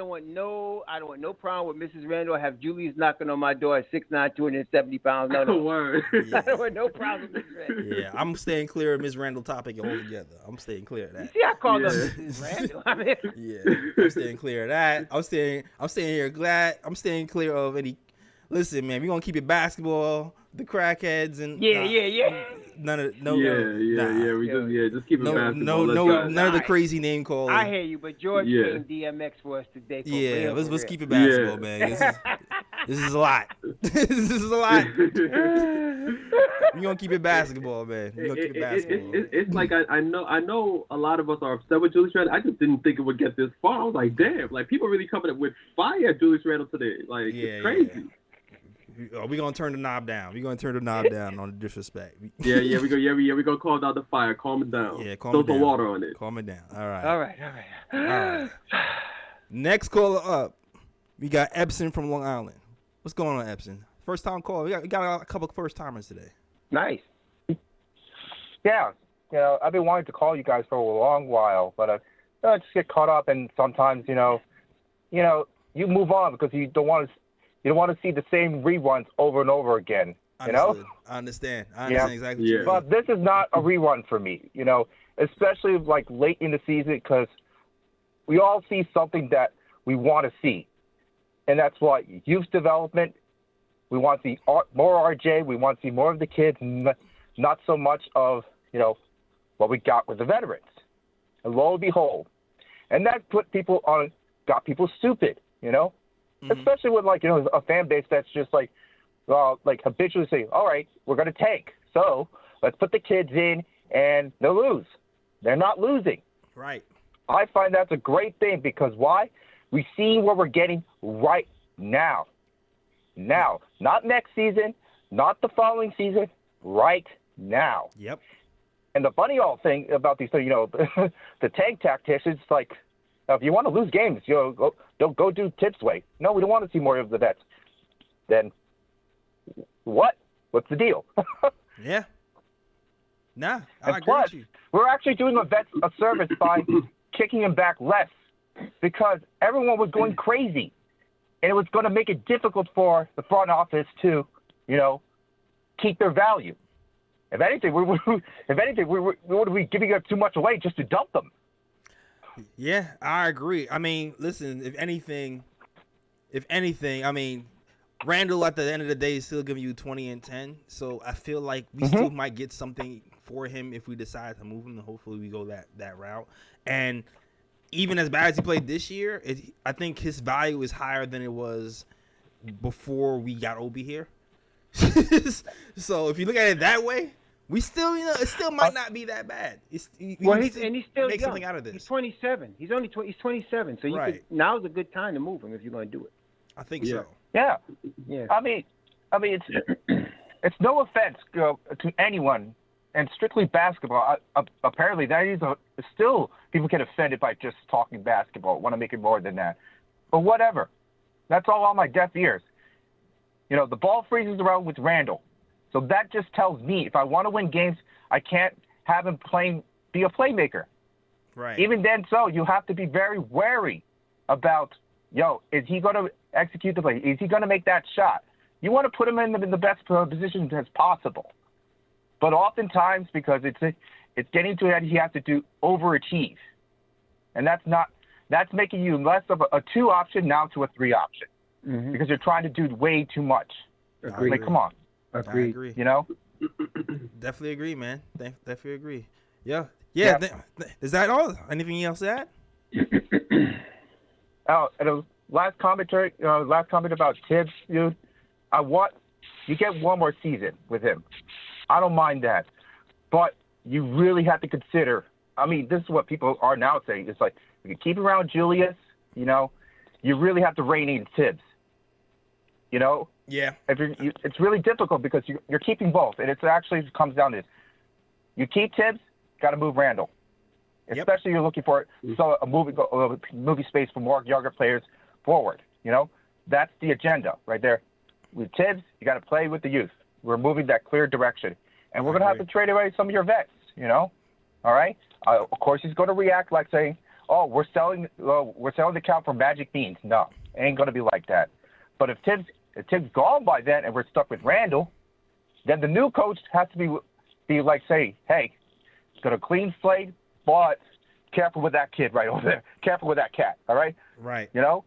want no problem with Mrs. Randle. Have Julius knocking on my door at 6'9", 270 pounds. No. Word. Yeah. I don't want no problem with Mrs. Randle. Yeah, I'm staying clear of Ms. Randle topic altogether. I'm staying clear of that. You see, I called her Mrs. Randle. I mean, I'm staying clear of that. I'm staying clear of any. Listen, man, we're gonna keep it basketball. The crackheads and yeah. Just keep it basketball. None of the crazy name calling. I hear you, but George came DMX for us today. Let's keep it basketball, man. This is a lot. This is a lot. We're gonna keep it basketball, man. It's like I know a lot of us are upset with Julius Randle. I just didn't think it would get this far. I was like, damn, like people really coming up with fire at Julius Randle today. Like it's crazy. Yeah. We're gonna turn the knob down. We're gonna turn the knob down on the disrespect. We gonna calm down the fire. Calm it down. Yeah, calm Throw it down. some water on it. Calm it down. All right. Next caller up, we got Epson from Long Island. What's going on, Epson? First time call. We got a couple of first timers today. Nice. Yeah, I've been wanting to call you guys for a long while, but I just get caught up, and sometimes you move on because you don't want to see the same reruns over and over again. You know? I understand exactly what you mean. But this is not a rerun for me, you know, especially like late in the season because we all see something that we want to see. And that's why youth development, we want to see more RJ, we want to see more of the kids, not so much of, you know, what we got with the veterans. And lo and behold. And that got people stupid, you know? Especially with, like, you know, a fan base that's just like habitually saying, all right, we're going to tank. So let's put the kids in and they'll lose. They're not losing. Right. I find that's a great thing because why? We see what we're getting right now. Now, not next season, not the following season, right now. Yep. And the funny old thing about these, you know, the tank tactics is like, if you want to lose games, you know, don't go do Tips way. No, we don't want to see more of the vets. Then what? What's the deal? Yeah. Nah, I agree plus, with you. We're actually doing the vets a service by kicking them back less because everyone was going crazy. And it was going to make it difficult for the front office to, you know, keep their value. If anything, we would be giving up too much away just to dump them. Yeah, I agree. I mean, listen, if anything, I mean, Randle at the end of the day is still giving you 20 and 10. So I feel like we still might get something for him if we decide to move him. And hopefully we go that route. And even as bad as he played this year, I think his value is higher than it was before we got Obi here. So if you look at it that way, we still, you know, it still might not be that bad. He's still make young. something out of this. He's 27. He's 27. So now's a good time to move him if you're going to do it. I think so. Yeah. Yeah. I mean, it's no offense to anyone, and strictly basketball. Apparently, that is still people get offended by just talking basketball. Want to make it more than that, but whatever. That's all on my deaf ears. You know, the ball freezes around with Randle, so that just tells me if I want to win games, I can't have him be a playmaker. Right. Even then, so you have to be very wary about. Is he going to execute the play? Is he going to make that shot? You want to put him in the best position as possible. But oftentimes, because it's getting to that, he has to overachieve. And that's making you less of a 2 option now to a 3 option. Mm-hmm. Because you're trying to do way too much. Agreed. Like, come on. Agreed. I agree. You know? Definitely agree, man. Definitely agree. Yeah. Is that all? Anything else to add? And the last comment about Tibbs, dude. You get one more season with him. I don't mind that, but you really have to consider. I mean, this is what people are now saying. It's like if you keep around Julius, you know, you really have to rein in Tibbs. You know. Yeah. It's really difficult because you're keeping both, and it actually comes down to this. You keep Tibbs, got to move Randle. Especially you're looking for a movie space for more younger players forward. You know, that's the agenda right there. With Tibbs, you got to play with the youth. We're moving that clear direction, and we're going to have to trade away some of your vets. You know, all right. Of course, he's going to react like saying, "Oh, we're selling the cow for magic beans." No, it ain't going to be like that. But if Tibbs gone by then, and we're stuck with Randle, then the new coach has to be like saying, "Hey, it's got a clean slate." But careful with that kid right over there. Careful with that cat, all right? Right. You know?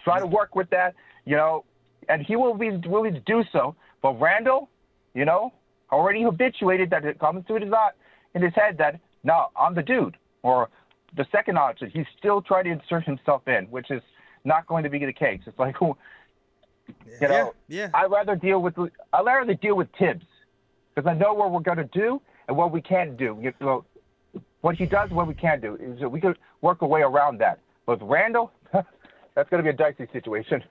Try to work with that, you know, and he will be willing to do so. But Randle, you know, already habituated that it comes to in his head that, no, I'm the dude. Or the second option, he's still trying to insert himself in, which is not going to be the case. It's like, you know, I'd rather deal with Tibbs because I know what we're going to do and what we can't do. You know, what he does, what we can't do, is we could work a way around that. But with Randle, that's going to be a dicey situation.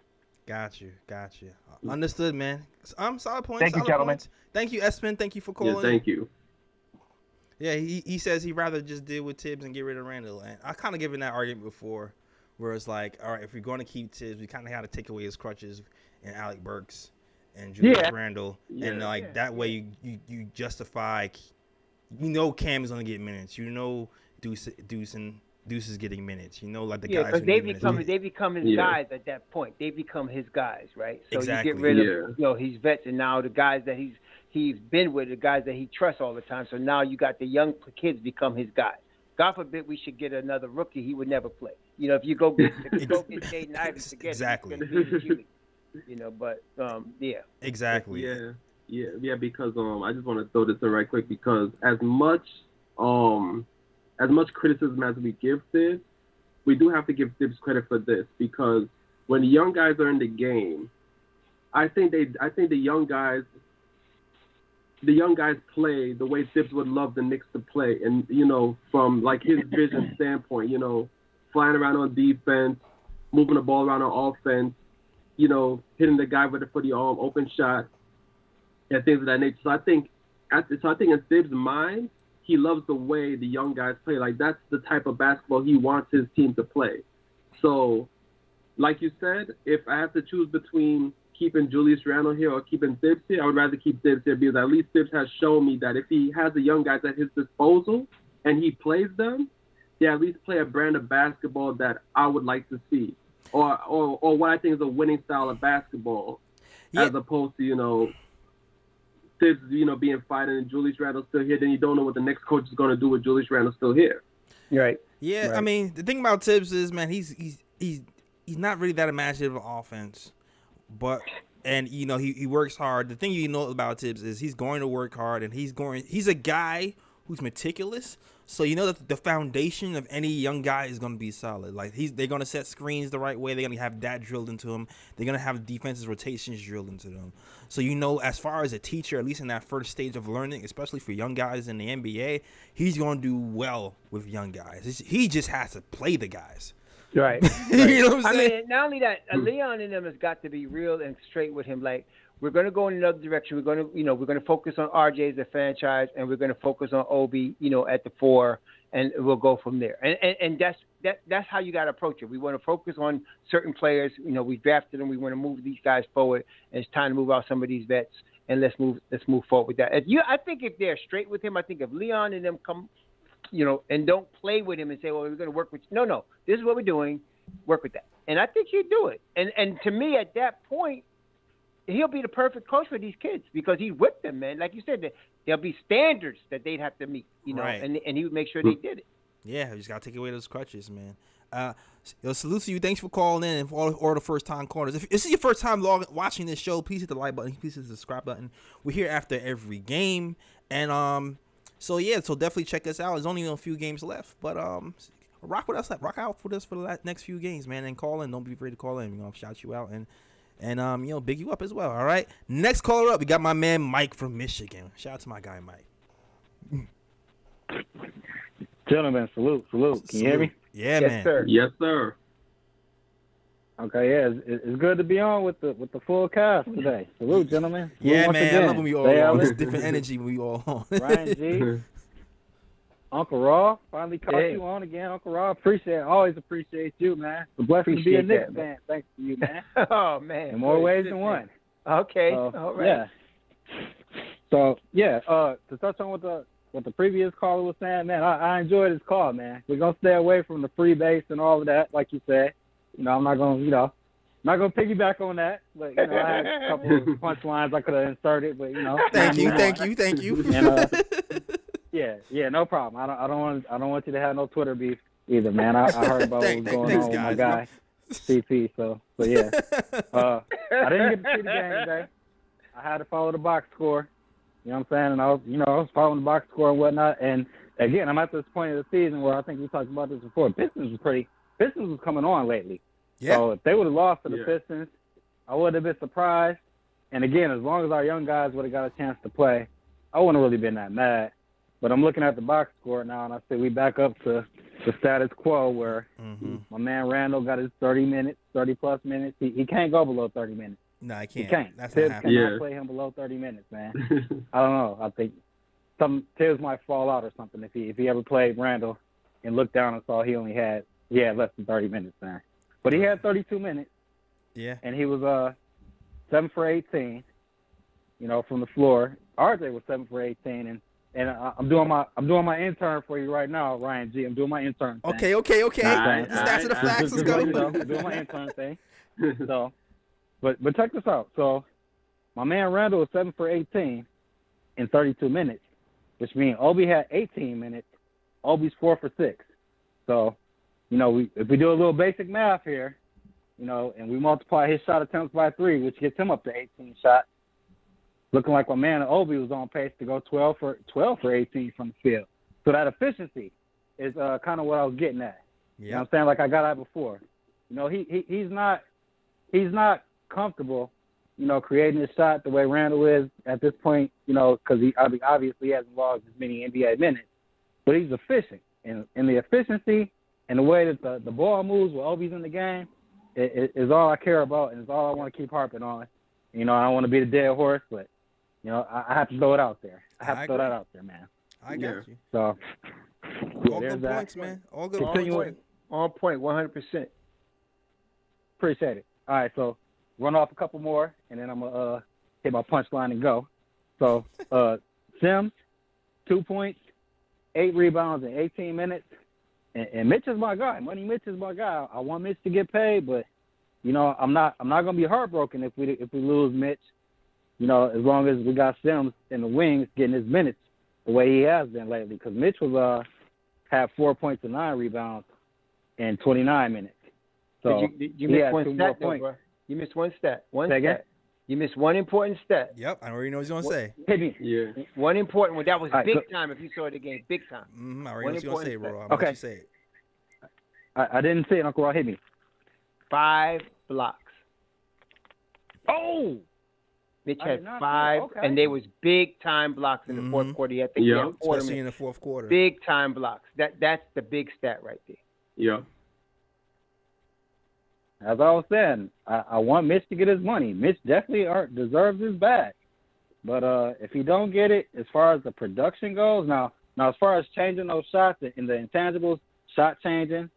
Got you. Understood, man. Solid points. Thank you, gentlemen. Points. Thank you, Espen. Thank you for calling. Yeah, thank you. Yeah, he says he'd rather just deal with Tibbs and get rid of Randle. And I kind of given that argument before, where it's like, all right, if we're going to keep Tibbs, we kind of got to take away his crutches and Alec Burks and Julius Randle, and that way you justify. You know Cam is going to get minutes. You know Deuce and Deuce is getting minutes. You know, like the Yeah, guys because who they need minutes. become his Yeah. guys at that point. They become his guys, right? So Exactly. you get rid of Yeah. you know his vets, and now the guys that he's been with, the guys that he trusts all the time. So now you got the young kids become his guys. God forbid we should get another rookie, he would never play. You know, if you go get Jaden Ivey to get Exactly. him, he's going to be the G League. You know, but yeah. Exactly. Yeah, because I just want to throw this in right quick because as much criticism as we give Thibs, we do have to give Thibs credit for this because when the young guys are in the game, I think the young guys play the way Thibs would love the Knicks to play, and you know, from like his vision standpoint, you know, flying around on defense, moving the ball around on offense, you know, hitting the guy with the open shot, and things of that nature. So I think in Thibs' mind, he loves the way the young guys play. Like that's the type of basketball he wants his team to play. So, like you said, if I have to choose between keeping Julius Randle here or keeping Thibs here, I would rather keep Thibs here because at least Thibs has shown me that if he has the young guys at his disposal and he plays them, they at least play a brand of basketball that I would like to see, or what I think is a winning style of basketball, as opposed to, you know, Thibs, you know, being fighting and Julius Randle still here. Then you don't know what the next coach is going to do with Julius Randle still here. Right. Yeah, Right. I mean, the thing about Thibs is, man, he's not really that imaginative of offense, and you know he works hard. The thing you know about Thibs is he's going to work hard, and he's a guy who's meticulous. So you know that the foundation of any young guy is going to be solid. Like they're going to set screens the right way. They're going to have that drilled into them. They're going to have defensive rotations drilled into them. So you know, as far as a teacher, at least in that first stage of learning, especially for young guys in the NBA, he's going to do well with young guys. He just has to play the guys. Right. You know what I'm saying? I mean, not only that, Leon and them has got to be real and straight with him. Like, we're going to go in another direction. We're going to focus on RJ as a franchise, and we're going to focus on Obi, you know, at the 4, and we'll go from there. And that's how you got to approach it. We want to focus on certain players. You know, we drafted them. We want to move these guys forward, and it's time to move out some of these vets, and let's move forward with that. I think if they're straight with him, I think if Leon and them come, you know, and don't play with him and say, well, we're going to work with you. No, this is what we're doing. Work with that. And I think he'd do it. And to me, at that point, he'll be the perfect coach for these kids because he's with them, man. Like you said, there'll be standards that they'd have to meet, you know, Right. and he would make sure they did it. Yeah, we just got to take away those crutches, man. Salute to you. Thanks for calling in and for all the first-time callers. If this is your first time watching this show, please hit the like button. Please hit the subscribe button. We're here after every game. And so definitely check us out. There's only a few games left, but rock with us, rock out with us for the next few games, man. And call in. Don't be afraid to call in. We're gonna shout you out and you know, big you up as well. All right. Next caller up, we got my man Mike from Michigan. Shout out to my guy Mike. Gentlemen, salute. Can you hear me? Yeah, Yes, man. sir. Yes, sir. Okay, yeah, it's good to be on with the full cast today. Salute, gentlemen. Salute Yeah, once man. again. I love when we all Stay on. out This late. different energy when we all on. Ryan G. Uncle Raw, finally caught Hey. you on again, Uncle Raw. Always appreciate you, man. It's a blessing to be a Appreciate Knicks that, fan. Thanks to you, man. Oh, man. In more ways than one. Okay. So, All right. Yeah. So to touch on what the previous caller was saying, man, I enjoyed his call, man. We're gonna stay away from the free base and all of that, like you said. You know, I'm not gonna piggyback on that, but you know, I had a couple of punchlines I could have inserted, but you know. Thank you. And, yeah, no problem. I don't want you to have no Twitter beef either, man. I heard about what was going on with my guy, CP. So yeah. I didn't get to see the game today. I had to follow the box score. You know what I'm saying? And I was following the box score and whatnot. And again, I'm at this point of the season where I think we talked about this before. Pistons was coming on lately. Yeah. So if they would have lost to the Pistons, I would have been surprised. And again, as long as our young guys would have got a chance to play, I wouldn't have really been that mad. But I'm looking at the box score now, and I say we back up to the status quo where my man Randle got his 30-plus minutes. He can't go below 30 minutes. No, I can't. He can't. That's Tibbs not happening. cannot play him below 30 minutes, man. I don't know. I think Tibbs might fall out or something if he ever played Randle and looked down and saw he had less than 30 minutes, man. But he had 32 minutes. Yeah. And he was 7 for 18, you know, from the floor. RJ was 7 for 18, and And I'm doing my intern for you right now, Ryan G. I'm doing my intern thing. Okay. The stats of the facts. Let's go. I'm doing my intern thing. So, but check this out. So, my man Randle was 7 for 18 in 32 minutes, which means Obi had 18 minutes. Obi's 4 for 6. So, if we do a little basic math here, and we multiply his shot attempts by 3, which gets him up to 18 shots. Looking like my man Obi was on pace to go 12 for 18 from the field. So that efficiency is kind of what I was getting at. Yeah. You know what I'm saying? Like I got at before. He's not comfortable, creating his shot the way Randle is at this point, because he obviously hasn't logged as many NBA minutes. But he's efficient. And the efficiency and the way that the ball moves when Obi's in the game is all I care about and is all I want to keep harping on. I don't want to be the dead horse, but I have to throw it out there. I have to throw that out there, man. I got you. So, all good points, man. All good points. On point, 100%. Appreciate it. All right, so run off a couple more, and then I'm going to hit my punchline and go. So, Sims, 2 points, 8 rebounds in 18 minutes. And Mitch is my guy. Money Mitch is my guy. I want Mitch to get paid, but, I'm not going to be heartbroken if we lose Mitch. As long as we got Sims in the wings getting his minutes the way he has been lately. Because Mitch was had 4 points and 9 rebounds in 29 minutes. So you missed one stat, though, bro. You missed one stat. You missed one important stat. Yep, I already know what he's going to say. Hit me. Yeah. One important one. That was big time if you saw the game. Big time. I already know what he's going to say, bro. I'm okay. let you say it. I didn't say it, Uncle Raw. Hit me. 5 blocks. Oh! Mitch had 5, and they was big-time blocks in the fourth quarter. I think he had 4 especially in the fourth quarter. Big-time blocks. That's the big stat right there. Yeah. As I was saying, I want Mitch to get his money. Mitch definitely deserves his bag. But if he don't get it, as far as the production goes, now as far as changing those shots in the intangibles, shot changing,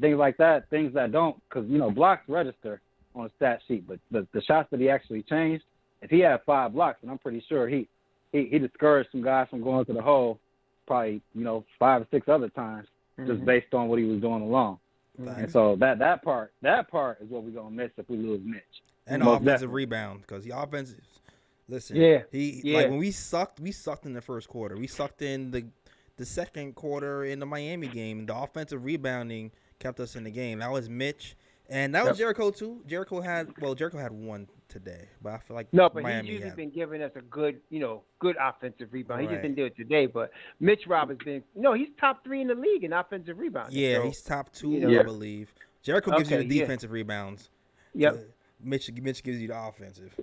things like that, things that don't, because, blocks register on a stat sheet. But the shots that he actually changed, if he had 5 blocks, and I'm pretty sure he discouraged some guys from going to the hole probably, 5 or 6 other times just based on what he was doing alone. Thanks. And so that part is what we're going to miss if we lose Mitch. And offensive rebound, because the offensive, listen, like when we sucked in the first quarter. We sucked in the second quarter in the Miami game. The offensive rebounding kept us in the game. That was Mitch. And that was Jericho, too. Jericho had one today, but I feel like no, but Miami he's usually had been giving us a good offensive rebound. He just didn't do it today, but Mitch Roberts been he's top 3 in the league in offensive rebounds. Yeah, so, he's top 2, I believe. Jericho gives you the defensive rebounds. Yep. Mitch gives you the offensive.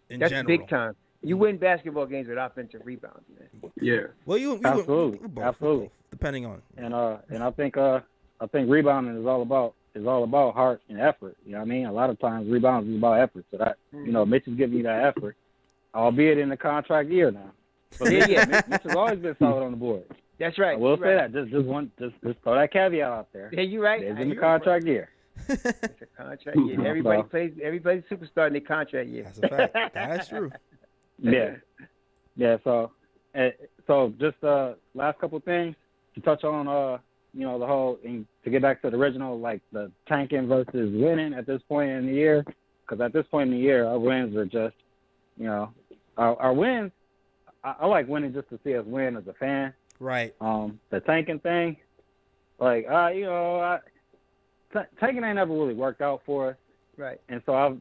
That's general. big time. You win basketball games with offensive rebounds, man. Yeah. Well, you absolutely, both, depending on. And I think rebounding is all about heart and effort. You know what I mean? A lot of times rebounds is about effort. So that Mitch is giving you that effort, albeit in the contract year now. But Mitch has always been solid on the board. That's right. I will say that. Just throw that caveat out there. Yeah, you're right. It's in the contract year. It's a contract year. Everybody's superstar in their contract year. That's a fact. That's true. Yeah. So just last couple of things to touch on. The whole, and to get back to the original, like the tanking versus winning at this point in the year, because at this point in the year, our wins are just, our wins, I like winning just to see us win as a fan. Right. The tanking thing, like, tanking ain't never really worked out for us. Right. And so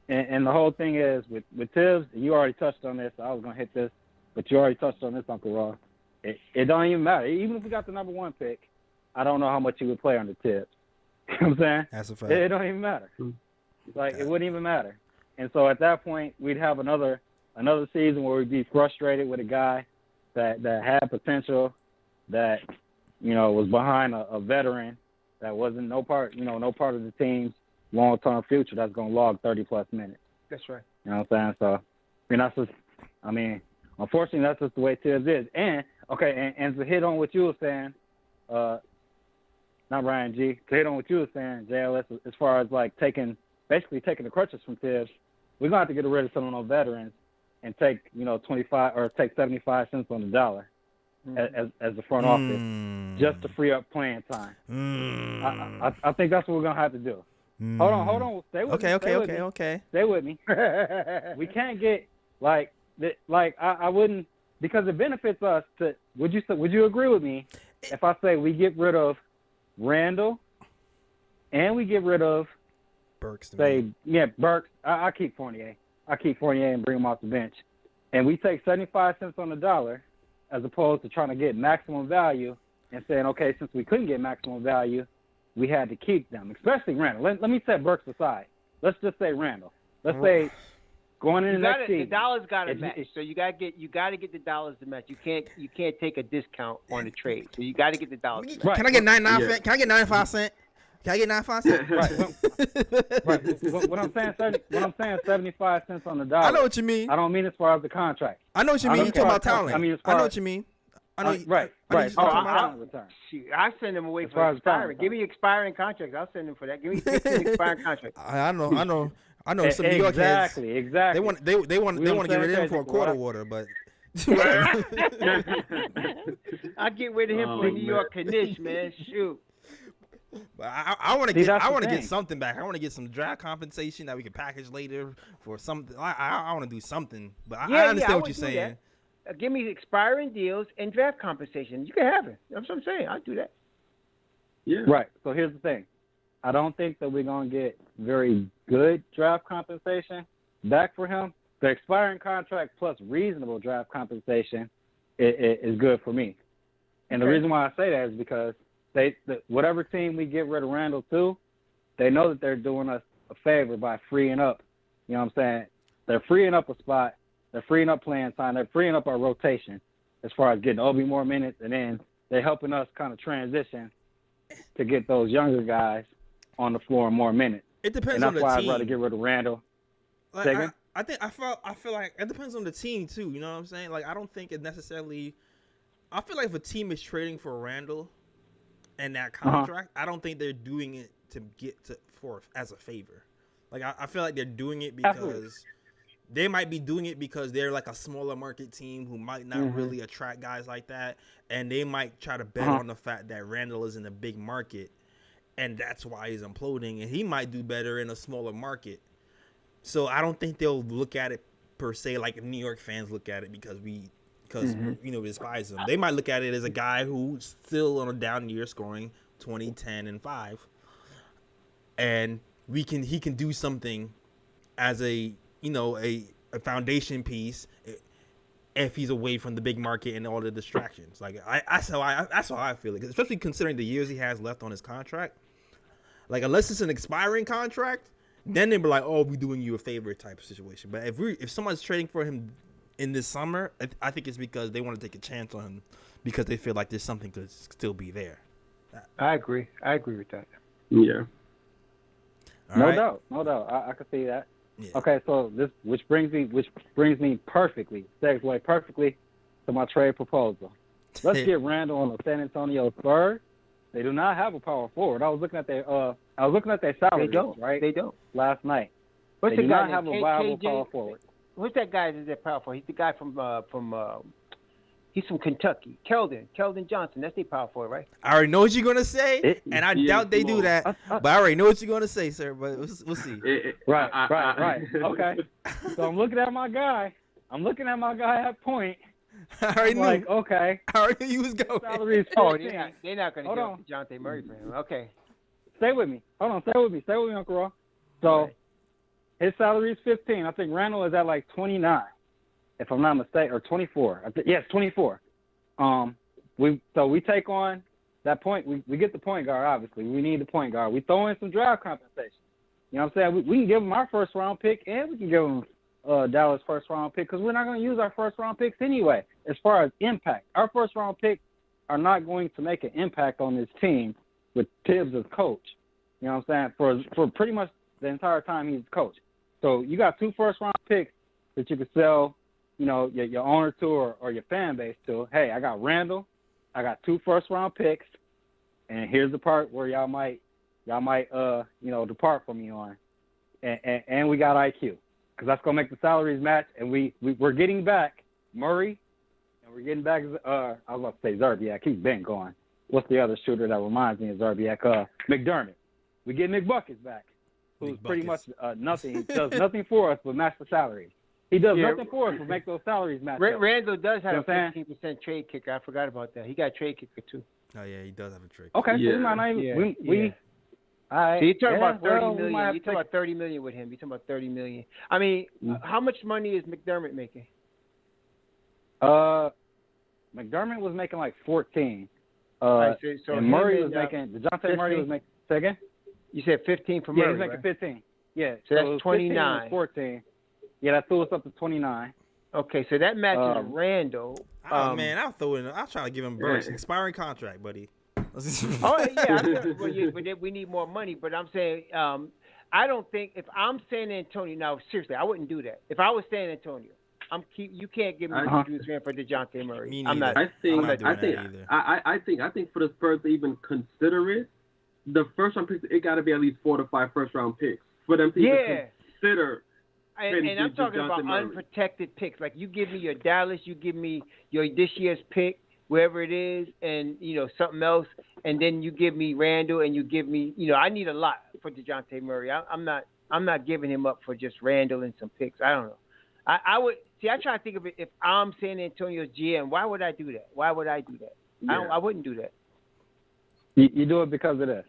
and the whole thing is with Tibbs, you already touched on this, so I was going to hit this, but you already touched on this, Uncle Raw. It don't even matter. Even if we got the number 1 pick, I don't know how much he would play under Tibbs. You know what I'm saying? That's a fact. It don't even matter. Like, it wouldn't even matter. And so at that point, we'd have another season where we'd be frustrated with a guy that had potential, that, was behind a veteran that wasn't no part of the team's long-term future that's going to log 30-plus minutes. That's right. You know what I'm saying? So, unfortunately, that's just the way Tibbs is. And to hit on what you were saying, not Ryan G, to hit on what you were saying, JLS, as far as like taking the crutches from Tibbs, we're going to have to get rid of some of those veterans and take 25 or take 75 cents on the dollar as the front office just to free up playing time. I think that's what we're gonna have to do. Hold on. Stay with me. Okay. Stay with me. We can't get I wouldn't, because it benefits us to. Would you agree with me if I say we get rid of Randle and we get rid of Burks? Burks. I keep Fournier. And bring him off the bench, and we take 75 cents on the dollar, as opposed to trying to get maximum value and saying, okay, since we couldn't get maximum value, we had to keep them, especially Randle. Let me set Burks aside. Let's just say Randle. Let's say going into next season, the dollars got to match. So you got to get the dollars to match. You can't take a discount on the trade. So you got to get the dollars. To match. Right. Can I get 99 cents? Can I get 95 cents? Can I get 95 cents? Right. What I'm saying, 75 cents on the dollar. I know what you mean. I don't mean as far as the contract. I know what you mean. You talking about talent. I mean, I know what you mean. Right. I send them away for expiring. Give me expiring contracts. I'll send them for that. Give me 15 expiring contracts. I know. Some New York heads. Exactly. They want to get rid of him for a quarter water, but. I get rid of him for New York Knicks, man. Shoot. But I want to get something back. I want to get some draft compensation that we can package later for something. I want to do something. But I understand what you're saying. Give me expiring deals and draft compensation. You can have it. That's what I'm saying. I'll do that. Yeah. Right. So here's the thing. I don't think that we're going to get very good draft compensation back for him. The expiring contract plus reasonable draft compensation is good for me. And the reason why I say that is because whatever team we get rid of Randle to, they know that they're doing us a favor by freeing up. You know what I'm saying? They're freeing up a spot. They're freeing up playing time. They're freeing up our rotation as far as getting Obi more minutes, and then they're helping us kind of transition to get those younger guys on the floor more minutes. It depends on the team. And that's why I'd rather get rid of Randle. I feel like it depends on the team too. You know what I'm saying? Like I don't think it necessarily. I feel like if a team is trading for Randle and that contract, I don't think they're doing it to get for as a favor. Like I feel like they're doing it because they might be doing it because they're like a smaller market team who might not really attract guys like that, and they might try to bet on the fact that Randle is in a big market, and that's why he's imploding, and he might do better in a smaller market. So I don't think they'll look at it per se like New York fans look at it because we despise him. They might look at it as a guy who's still on a down year, scoring 20, 10, and 5, and he can do something as a foundation piece if he's away from the big market and all the distractions. Like that's how I feel it, especially considering the years he has left on his contract. Like unless it's an expiring contract, then they'd be like, "Oh, we're doing you a favor" type of situation. But if someone's trading for him in this summer, I think it's because they want to take a chance on him because they feel like there's something to still be there. I agree with that. Yeah. No doubt. I can see that. Yeah. Okay, so which brings me perfectly, segue perfectly to my trade proposal. Let's get Randle on the San Antonio Spurs. They do not have a power forward. I was looking at their salaries. They don't. Right? They don't. Last night. What's they the do guy not have a viable power forward. What's that guy that's their power forward? He's the guy from he's from Kentucky. Keldon Johnson. That's their power forward, right? I already know what you're gonna say, and I doubt they do that. But I already know what you're gonna say, sir. But we'll see. Right. Okay. So I'm looking at my guy. At point. I already knew. Like, okay. I already knew he was going. Salaries. They're not gonna get DeJounte Murray for him. Okay. Stay with me. Hold on. Stay with me, Uncle Raw. So his salary is 15. I think Randle is at like 29, if I'm not mistaken, or 24. Yes, 24. We take on that point. We get the point guard. Obviously, we need the point guard. We throw in some draft compensation. You know what I'm saying? We can give him our first round pick, and we can give him Dallas first round pick because we're not going to use our first round picks anyway. As far as impact, our first round picks are not going to make an impact on this team with Tibbs as coach. You know what I'm saying? For pretty much the entire time he's coach. So you got 2 first round picks that you could sell, your owner to or your fan base to. Hey, I got Randle, I got 2 first round picks, and here's the part where y'all might depart from me on. And we got IQ. because that's gonna make the salaries match, and we're getting back Murray, and we're getting back. I was about to say Zerbiak. He's been gone. What's the other shooter that reminds me of Zerbiak? McDermott. We get McBuckets back, who's pretty much nothing. He does nothing for us but match the salaries. He does nothing for us but make those salaries match. Randall does have a 15% trade kicker. I forgot about that. He got a trade kicker too. Oh yeah, he does have a trade. Okay, so we might not even. All right. So you're talking about $30 million. You're talking about $30 million with him. You're talking about $30 million. I mean, how much money is McDermott making? McDermott was making like 14. And Murray was making. DeJounte Murray was making. Say again? You said 15 for Murray. Yeah, he's making 15. Yeah, so that's 29. 14. Yeah, that threw us up to 29. Okay, so that matches Randall. Oh man, I'll throw in. I'll try to give him Burks expiring contract, buddy. Oh yeah, but we need more money. But I'm saying, I don't think if I'm San Antonio now, seriously, I wouldn't do that. If I was San Antonio, you can't give me Julius Randle for DeJounte Murray. I'm not. I think for the Spurs to even consider it, the first round picks, it got to be at least 4 to 5 first round picks for them to even consider. And I'm talking about unprotected picks. Like you give me your Dallas, you give me your this year's pick, wherever it is, and something else, and then you give me Randall, and you give me I need a lot for DeJounte Murray. I'm not giving him up for just Randall and some picks. I don't know. I would see. I try to think of it. If I'm San Antonio's GM, why would I do that? Why would I do that? Yeah. I wouldn't do that. You do it because of this.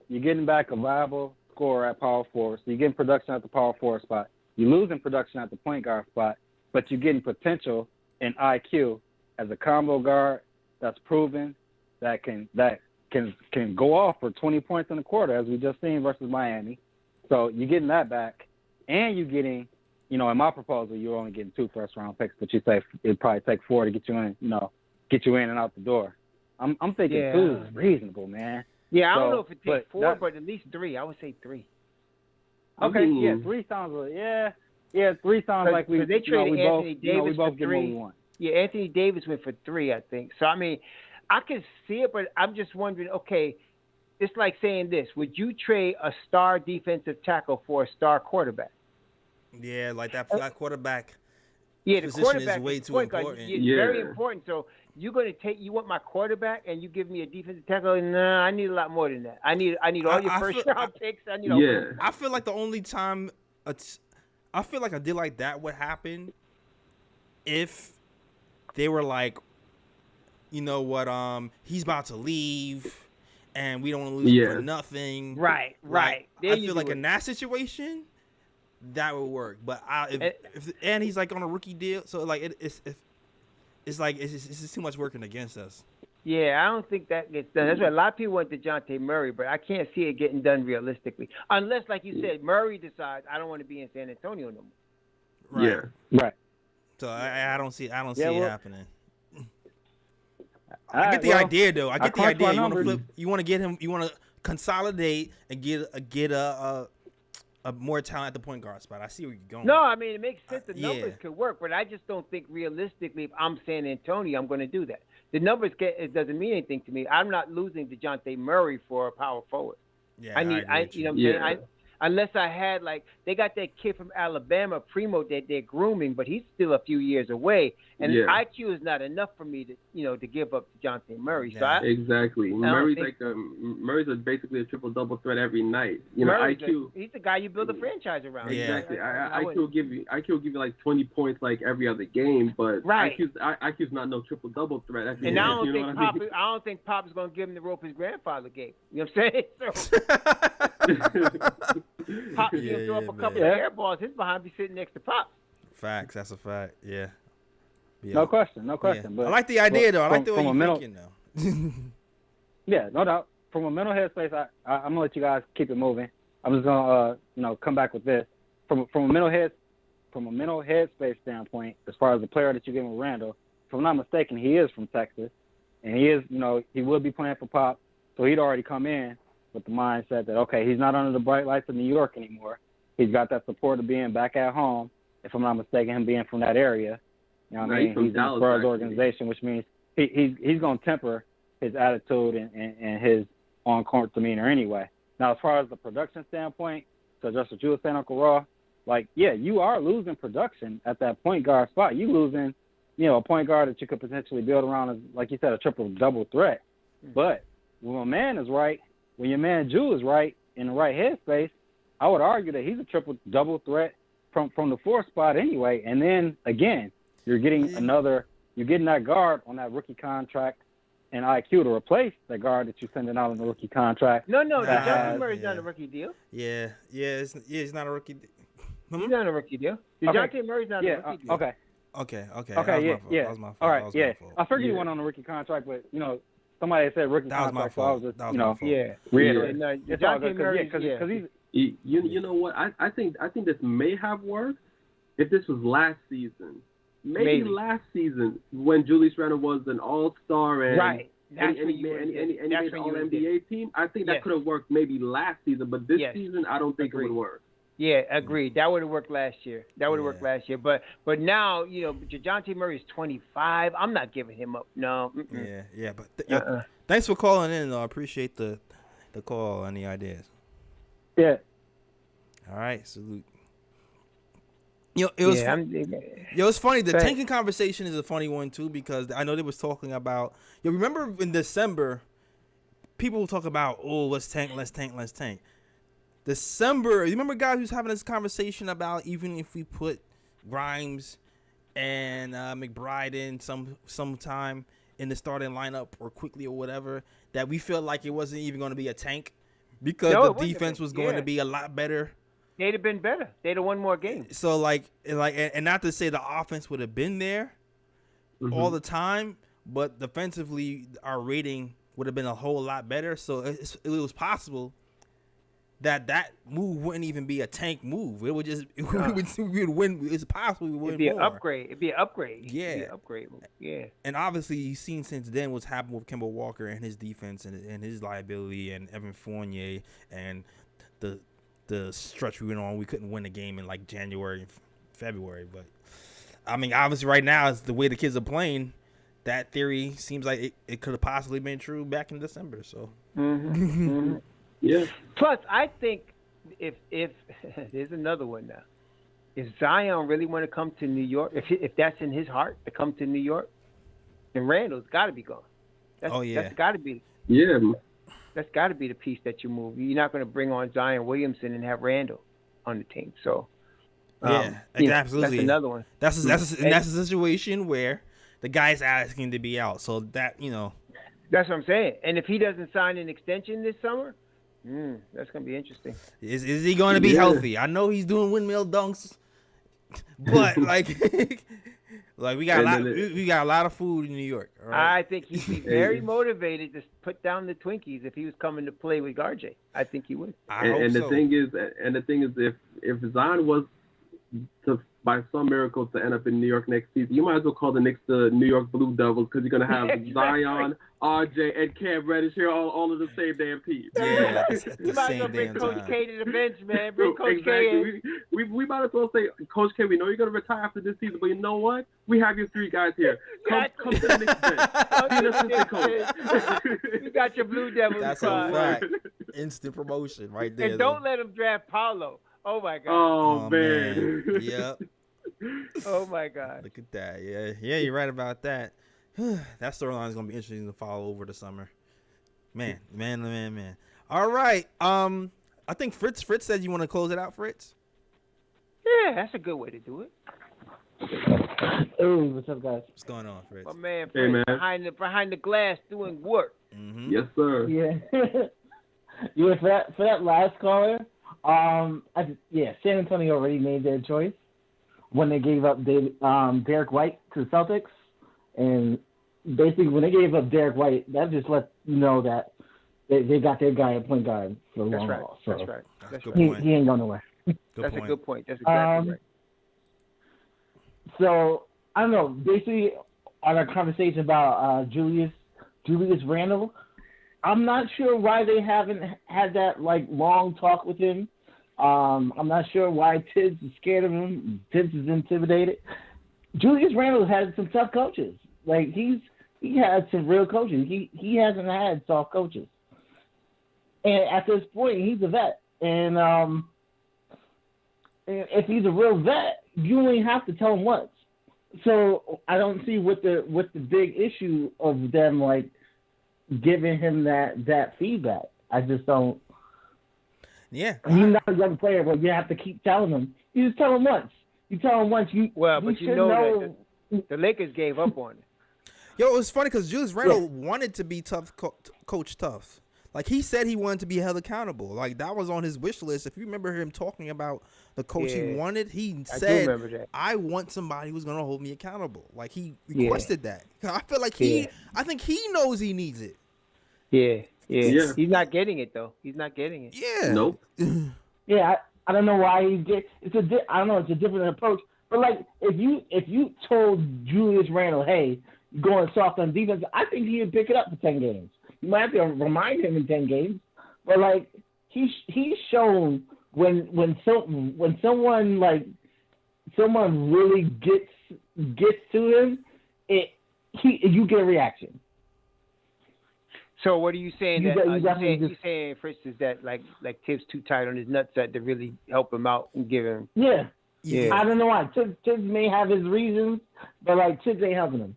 You're getting back a viable scorer at power forward, so you're getting production at the power forward spot. You're losing production at the point guard spot, but you're getting potential in IQ as a combo guard that's proven that can go off for 20 points in a quarter, as we just seen versus Miami. So you're getting that back, and you're getting, in my proposal, you're only getting 2 first-round picks, but you say it'd probably take 4 to get you in, get you in and out the door. I'm thinking 2 is reasonable, man. Yeah, I don't know if it takes 4, but at least 3. I would say 3. Okay, 3 sounds good. Yeah, 3 sounds like we. They traded Anthony Davis we both for get 3. what we want. Yeah, Anthony Davis went for 3, I think. So I mean, I can see it, but I'm just wondering. Okay, it's like saying this: would you trade a star defensive tackle for a star quarterback? Yeah, like that quarterback. Yeah, the quarterback is way too important. It's very important. So you want my quarterback, and you give me a defensive tackle? Nah, I need a lot more than that. I need all your first round picks. I need I feel like the only time I feel like a deal like that would happen if they were like, you know what, he's about to leave, and we don't want to lose him for nothing. Right. I feel like in that situation, that would work. But if he's like on a rookie deal, so like it's just too much working against us. Yeah, I don't think that gets done. That's why a lot of people want DeJounte Murray, but I can't see it getting done realistically. Unless, like you said, Murray decides I don't want to be in San Antonio no more. Right. Yeah. Right. So I don't see it happening. I get the idea though. I get the idea. You want to flip. You want to get him. You want to consolidate and get a more talent at the point guard spot. I see where you're going. No, I mean it makes sense. The numbers could work, but I just don't think realistically, if I'm San Antonio, I'm going to do that. The numbers it doesn't mean anything to me. I'm not losing DeJounte Murray for a power forward. Yeah, unless I had they got that kid from Alabama, Primo, that they're grooming, but he's still a few years away, and IQ is not enough for me to give up DeJounte Murray. Yeah. So exactly. Murray's Murray's double triple threat every night. IQ. He's the guy you build a franchise around. Yeah. Exactly. IQ will give you like 20 points like every other game, but IQ's not no triple double threat. Every and game, I don't think Pop is going to give him the rope his grandfather gave. You know what I'm saying? So. Pop throw up a couple of air balls. His behind be sitting next to Pop. Facts. That's a fact. Yeah. No question. Yeah. But I like the idea though. I like the way you're thinking though. Yeah, no doubt. From a mental headspace, I'm gonna let you guys keep it moving. I'm just gonna come back with this. From a mental headspace standpoint, as far as the player that you're getting with Randall, if I'm not mistaken, he is from Texas, and he is he will be playing for Pop, so he'd already come in with the mindset that, okay, he's not under the bright lights of New York anymore. He's got that support of being back at home, if I'm not mistaken, him being from that area. You know what I mean? He's in the Spurs organization, which means he's going to temper his attitude and his on-court demeanor anyway. Now, as far as the production standpoint, so just what you were saying, Uncle Raw, like, yeah, you are losing production at that point guard spot. You losing, a point guard that you could potentially build around as, like you said, a triple-double threat. But when my man is right, when your man Jew is right, in the right headspace, I would argue that he's a triple-double threat from the 4th spot anyway. And then, again, you're getting that guard on that rookie contract and IQ to replace the guard that you're sending out on the rookie contract. No, DeJounte Murray's not a rookie deal. He's not a rookie deal. He's not a rookie deal. DeJounte Murray's not a rookie deal. Okay. That was my fault. All right, my fault. I figured he went on a rookie contract, but, somebody said rookie that contract, was my fault. so I was just, that was my fault. reiterating. No, It's all DeJounte good, Murray, because he's... You know what? I think this may have worked if this was last season. Maybe last season when Julius Randle was an all-star and he made the All-NBA team. I think that could have worked maybe last season, but this season I don't think it would work. Yeah, agreed. That would have worked last year. But now, DeJounte Murray's 25. I'm not giving him up. No. Yeah. But thanks for calling in, though. I appreciate the call. Any ideas? Yeah. All right. Salute. It's funny. The tanking conversation is a funny one too, because I know they was talking about. Remember in December, people will talk about, let's tank. December. You remember guys who's having this conversation about even if we put Grimes and McBride in sometime in the starting lineup or Quickley or whatever, that we felt like it wasn't even going to be a tank because the defense was going to be a lot better. They'd have been better. They'd have won more games. So and not to say the offense would have been there all the time, but defensively our rating would have been a whole lot better. So it was possible that move wouldn't even be a tank move. It would just we would win. It's possible we would win. It'd be more. an upgrade. Yeah. It'd be an upgrade. Yeah. And obviously you've seen since then what's happened with Kemba Walker and his defense and his liability and Evan Fournier and the stretch we went on. We couldn't win a game in like January and February. But I mean, obviously right now it's the way the kids are playing. That theory seems like it could have possibly been true back in December. So. Yeah. Plus, I think if there's another one now. If Zion really want to come to New York, if that's in his heart to come to New York, then Randall's got to be gone. That's got to be. Yeah. That's got to be the piece that you move. You're not going to bring on Zion Williamson and have Randall on the team. So. Absolutely. That's another one. That's a situation where the guy's asking to be out. So that That's what I'm saying. And if he doesn't sign an extension this summer. That's gonna be interesting. Is he going to be healthy? I know he's doing windmill dunks, but we got a lot of food in New York. Right? I think he'd be very motivated to put down the Twinkies if he was coming to play with RJ. I think he would. The thing is, if Zion was to by some miracle to end up in New York next season, you might as well call the Knicks the New York Blue Devils because you're gonna have Zion, RJ, and Cam Reddish here all of the same damn team. Yeah, you might as well bring Coach K to the bench, man. Bring Coach K in. We might as well say, Coach K, we know you're gonna retire after this season, but you know what? We have your 3 guys here. Come to the Knicks bench. Be an assistant coach. You got your Blue Devils. That's a fact. Instant promotion right there. And don't let him draft Paulo. Oh my God. Oh man. Yep. Oh my God. Look at that. Yeah, you're right about that. That storyline is gonna be interesting to follow over the summer. Man. All right. I think Fritz said you want to close it out, Fritz. Yeah, that's a good way to do it. Ooh, what's up, guys? What's going on, Fritz? My man, Fritz, behind the glass doing work. Mm-hmm. Yes, sir. Yeah. For that last caller. San Antonio already made their choice when they gave up Derek White to the Celtics, and basically when they gave up Derek White, that just lets you know that they got their guy at point guard for a long haul. So That's right. He ain't going nowhere. That's a good point. That's exactly right. So I don't know. Basically, on our conversation about Julius Randle, I'm not sure why they haven't had that long talk with him. I'm not sure why Tibbs is scared of him. Tibbs is intimidated. Julius Randle has had some tough coaches. He had some real coaches. He hasn't had soft coaches. And at this point, he's a vet. And if he's a real vet, you only have to tell him once. So I don't see what the big issue of them like giving him that feedback. I just don't. Yeah, he's not a young player, but you have to keep telling him. You just tell him once. You tell him once. But you know that the Lakers gave up on it. Yo, it was funny because Julius Randle wanted to be tough, coach tough. Like, he said he wanted to be held accountable. Like, that was on his wish list. If you remember him talking about the coach he wanted, he said, I want somebody who's going to hold me accountable. Like, he requested that. I feel like I think he knows he needs it. Yeah. He's not getting it, though. He's not getting it. Yeah. Nope. Yeah, I don't know why he get. I don't know. It's a different approach. But like, if you told Julius Randle, hey, you're going soft on defense, I think he'd pick it up for 10 games. You might have to remind him in 10 games, but like he's shown when someone really gets to him, you get a reaction. So what are you saying? You saying, for instance, that like Tibbs too tight on his nutsack to really help him out and give him? Yeah. I don't know why. Tibbs may have his reasons, but like Tibbs ain't helping him.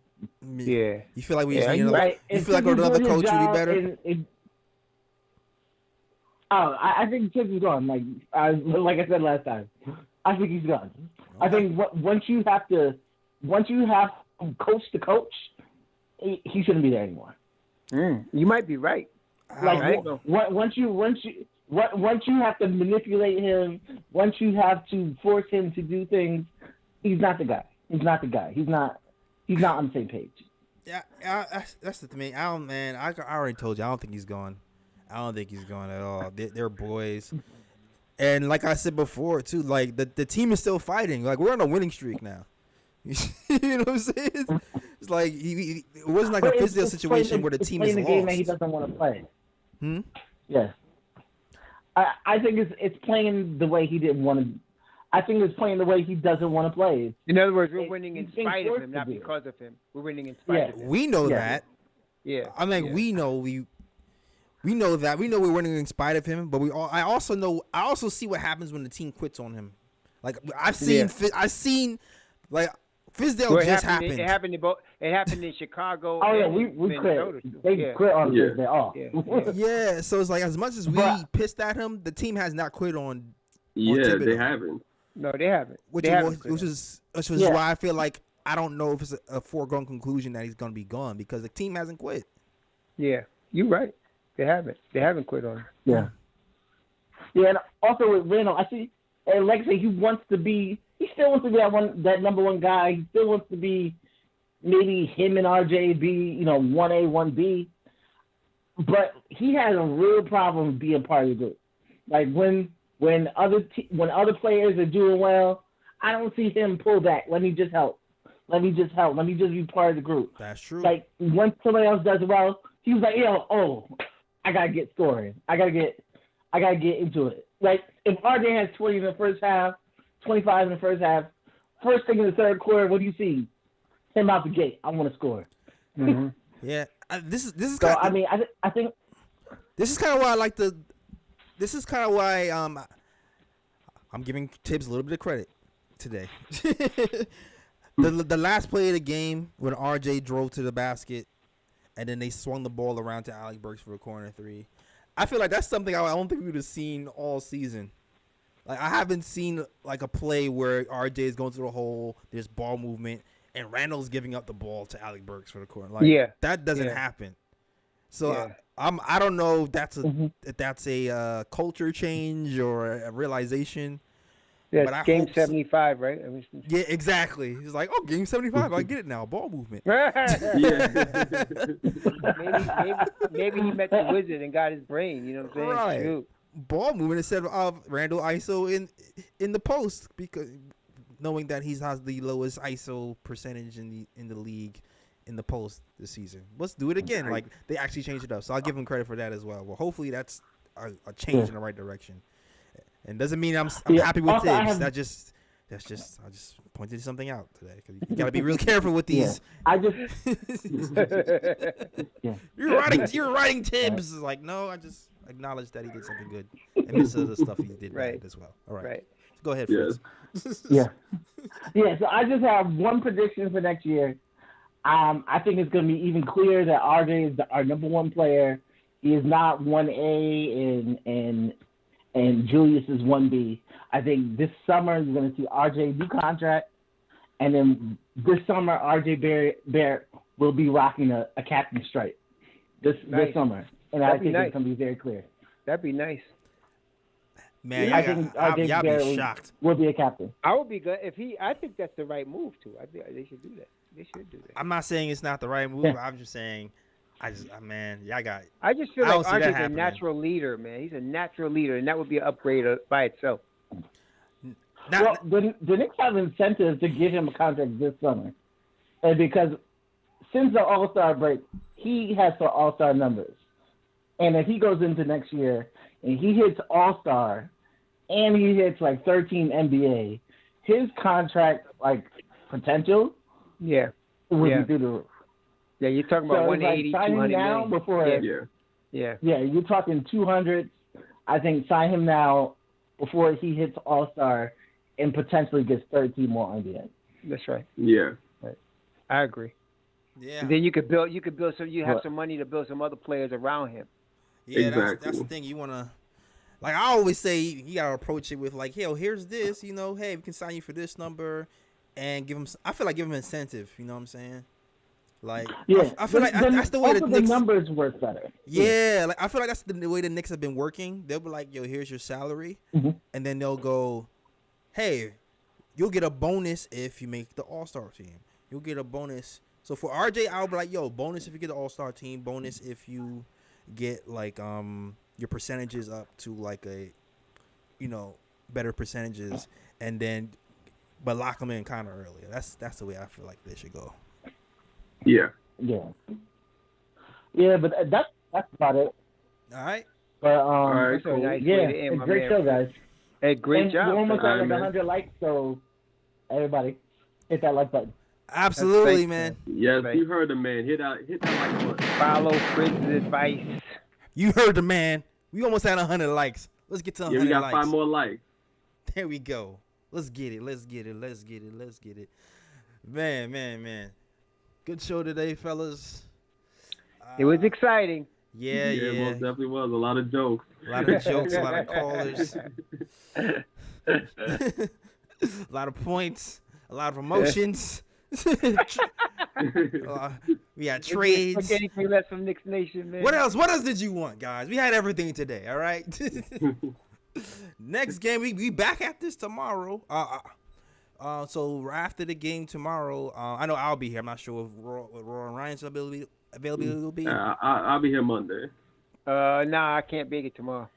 Yeah. You feel like you feel like another coach would be better? I think Tibbs is gone. Like I said last time, I think he's gone. I think once you have coach to coach, he shouldn't be there anymore. You might be right. Like once you have to manipulate him, once you have to force him to do things, he's not the guy. He's not the guy. He's not on the same page. Yeah, that's the thing. I already told you. I don't think he's gone. I don't think he's gone at all. They're boys, and like I said before too, like the team is still fighting. Like, we're on a winning streak now. You know what I'm saying? It's like it wasn't like a physical situation where the team is lost. Game that he doesn't want to play. Yes. I think it's playing the way he didn't want to. I think it's playing the way he doesn't want to play. In other words, we're winning in spite of him, not because of him. We're winning in spite of him. We know that. Yeah. I mean, we know that. We know we're winning in spite of him, but I also see what happens when the team quits on him. Like, I've seen like Fizdale just happened. It happened in Chicago. Oh yeah, we quit. They quit on Fizdale. Yeah, so it's like, as much as we pissed at him, the team has not quit on. Yeah, they haven't. No, they haven't. Which is why I feel like I don't know if it's a foregone conclusion that he's going to be gone, because the team hasn't quit. Yeah, you're right. They haven't. They haven't quit on him. Yeah. Yeah, and also with Randle, I see, and like I say, he still wants to be that number one guy. He still wants to be maybe him and RJ be, 1A, 1B. But he has a real problem being part of the group. Like, when other players are doing well, I don't see him pull back. Let me just help. Let me just be part of the group. That's true. Like, once somebody else does well, he was like, I gotta get scoring. I gotta get into it. Like, if RJ has 20 in the first half, 25 in the first half, first thing in the third quarter, what do you see? Him out the gate. I want to score. Mm-hmm. Yeah, this is. So kind of, I mean, I think this is kind of why I like the. This is kind of why I'm giving Tibbs a little bit of credit today. The last play of the game when RJ drove to the basket, and then they swung the ball around to Alec Burks for a corner three. I feel like that's something I don't think we would have seen all season. Like, I haven't seen like a play where RJ is going through the hole, there's ball movement, and Randle's giving up the ball to Alec Burks for the corner. Like, that doesn't happen. So I don't know if that's a culture change or a realization. Yeah, but game 75, right? I mean, yeah, exactly. He's like, oh, game 75. I get it now. Ball movement. maybe he met the wizard and got his brain. You know what I'm saying? Right. Shoot. Ball movement instead of Randle ISO in the post, because knowing that he has the lowest ISO percentage in the league in the post this season. Let's do it again. Like, they actually changed it up. So I'll give him credit for that as well. Well, hopefully that's a change in the right direction. And doesn't mean I'm happy with Tibbs. I just pointed something out today, because you got to be real careful with these. You're writing Tibbs. Like, no, I just acknowledge that he did something good, and this other stuff he did bad as well. All right. Go ahead, Yes. Fritz. Yeah. Yeah, so I just have one prediction for next year. I think it's going to be even clearer that RJ is our number one player. He is not 1A and Julius is 1B. I think this summer you're going to see RJ new contract, and then this summer RJ Barrett will be rocking a captain stripe this summer. And I think it's going to be very clear. That'd be nice. Man, I think RJ Barrett be shocked. will be a captain. I would be good if he. I think that's the right move too. I think they should do that. They should do that. I'm not saying it's not the right move. Yeah. I'm just saying, man, y'all got. I just feel I like don't see that RJ's a happening. natural leader, man. He's a natural leader, and that would be an upgrade by itself. Well, the Knicks have incentive to give him a contract this summer, and because since the All-Star break, he has the All-Star numbers, and if he goes into next year and he hits All-Star, and he hits like 13 NBA, his contract potential, would be through the roof. Yeah, you're talking about So 180, it's like, sign him 200 now million. before. Yeah. Yeah, you're talking 200. I think sign him now before he hits All-Star and potentially gets 13 more NBA. That's right. Yeah. Right. I agree. Yeah. And then you could build some. You have some money to build some other players around him. Yeah, Exactly. that's the thing. You wanna, like I always say, you gotta approach it with like, hey, here's this. You know, hey, we can sign you for this number, and give him. I feel like give him incentive. You know what I'm saying? Like, Yeah, I feel like that's the way also the Knicks. numbers work better. Yeah, like I feel like that's the way the Knicks have been working. They'll be like, yo, here's your salary, and then they'll go, hey, you'll get a bonus if you make the All-Star team. You'll get a bonus. So for RJ, I'll be like, yo, bonus if you get the All-Star team. Bonus if you get like your percentages up to like a, better percentages, and then but lock them in kind of earlier. That's the way I feel like they should go. Yeah. Yeah, but that's about it. All right. But All right, That's a cool. nice yeah, way to end, it's my great man. show, guys. Hey, great And job. we're almost All at right, like man. 100 likes, so everybody hit that like button. Absolutely, great, man. Yes, Right. you heard the man. Hit that like button. Follow Fritz's advice. You heard the man. We almost had 100 likes. Let's get to 100 Yeah, we got likes. 5 more likes. There we go. Let's get it. Man. Good show today, fellas. It was exciting. Yeah. It most definitely was. A lot of jokes. A lot of jokes, a lot of callers, a lot of points, a lot of emotions. We had trades. Look, anything less from Knicks Nation, man. What else? What else did you want, guys? We had everything today. All right. Next game, we back at this tomorrow. So after the game tomorrow, I know I'll be here. I'm not sure what Raw and Ryan's availability will be. I'll be here Monday. Nah, I can't make it tomorrow.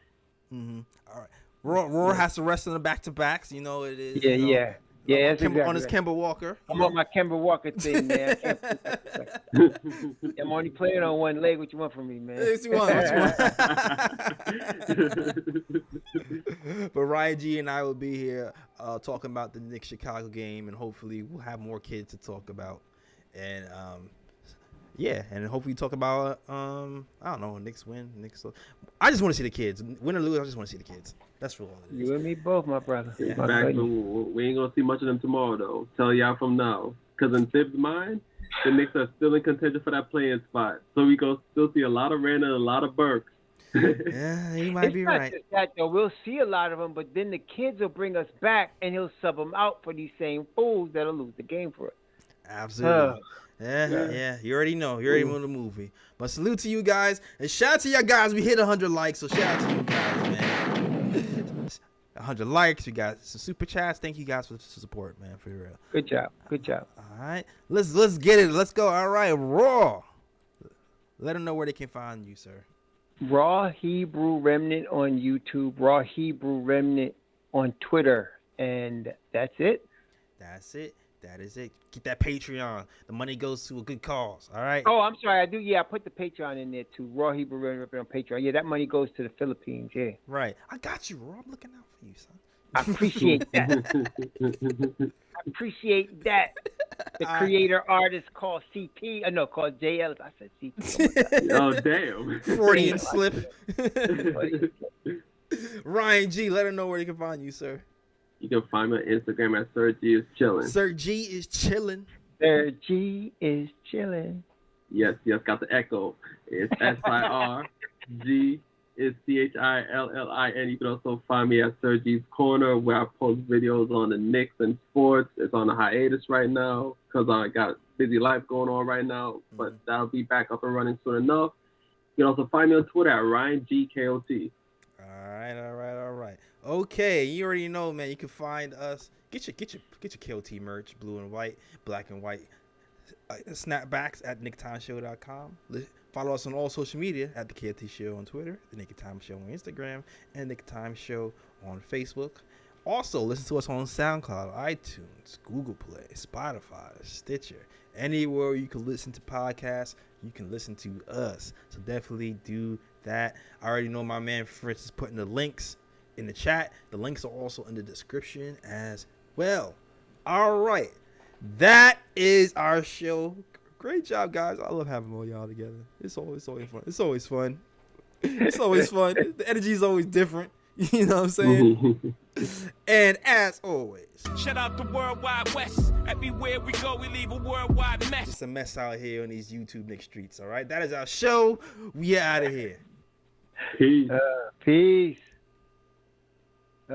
All right. Raw has to rest on the back-to-backs. You know it is. Yeah. That's exactly on his right. Kemba Walker. I'm on my Kemba Walker thing, man. I'm only playing on one leg. What you want from me, man? What you want? But Ryan G and I will be here talking about the Knicks Chicago game, and hopefully we'll have more kids to talk about. And and hopefully talk about I don't know, Knicks win, Knicks. I just want to see the kids win or lose. I just want to see the kids. That's for all it is. You and me both, my brother. In fact, we ain't gonna see much of them tomorrow though. Tell y'all from now, because in Tibbs' mind, the Knicks are still in contention for that playing spot. So we go still see a lot of Randle and a lot of Burks. Yeah, you might It's be not right. just that though. We'll see a lot of them, but then the kids will bring us back, and he'll sub them out for these same fools that'll lose the game for it. Absolutely. Yeah. You already know. You already know the movie. But salute to you guys. And shout out to y'all guys. We hit 100 likes. So shout out to you guys, man. 100 likes. We got some super chats. Thank you guys for the support, man. For real. Good job. All right. Let's get it. Let's go. All right. Raw. Let them know where they can find you, sir. Raw Hebrew Remnant on YouTube. Raw Hebrew Remnant on Twitter. And that's it. That is it. Get that Patreon. The money goes to a good cause. All right. Oh, I'm sorry. I do. Yeah, I put the Patreon in there too. Raw Hebrew Remnant on Patreon. Yeah, that money goes to the Philippines. Yeah. Right. I got you, Raw. I'm looking out for you, son. I appreciate that. The creator artist called CP. Called JL. I said CP. Oh damn. Freudian slip. Ryan G, let her know where they can find you, sir. You can find me on Instagram at Sir G is chilling. Sir G is chilling. Sir G is chilling. Yes, got the echo. It's SIRG is CHILLIN. You can also find me at Sir G's Corner, where I post videos on the Knicks and sports. It's on a hiatus right now because I got a busy life going on right now, but that'll be back up and running soon enough. You can also find me on Twitter at RyanGKOT. All right. Okay, you already know, man. You can find us. Get your KOT merch, blue and white, black and white. Snapbacks at nicktimeshow.com. Follow us on all social media at the KOT Show on Twitter, the Nick Time Show on Instagram, and Nick Time Show on Facebook. Also, listen to us on SoundCloud, iTunes, Google Play, Spotify, Stitcher. Anywhere you can listen to podcasts, you can listen to us. So definitely do that. I already know my man Fritz is putting the links in the chat. The links are also in the description as well. All right. That is our show. Great job, guys. I love having all y'all together. It's always fun. It's always fun. The energy is always different. You know what I'm saying? And as always, shout out the Worldwide West. Everywhere we go, we leave a worldwide mess. It's a mess out here on these YouTube Knick streets, all right? That is our show. We out of here. Peace. Peace.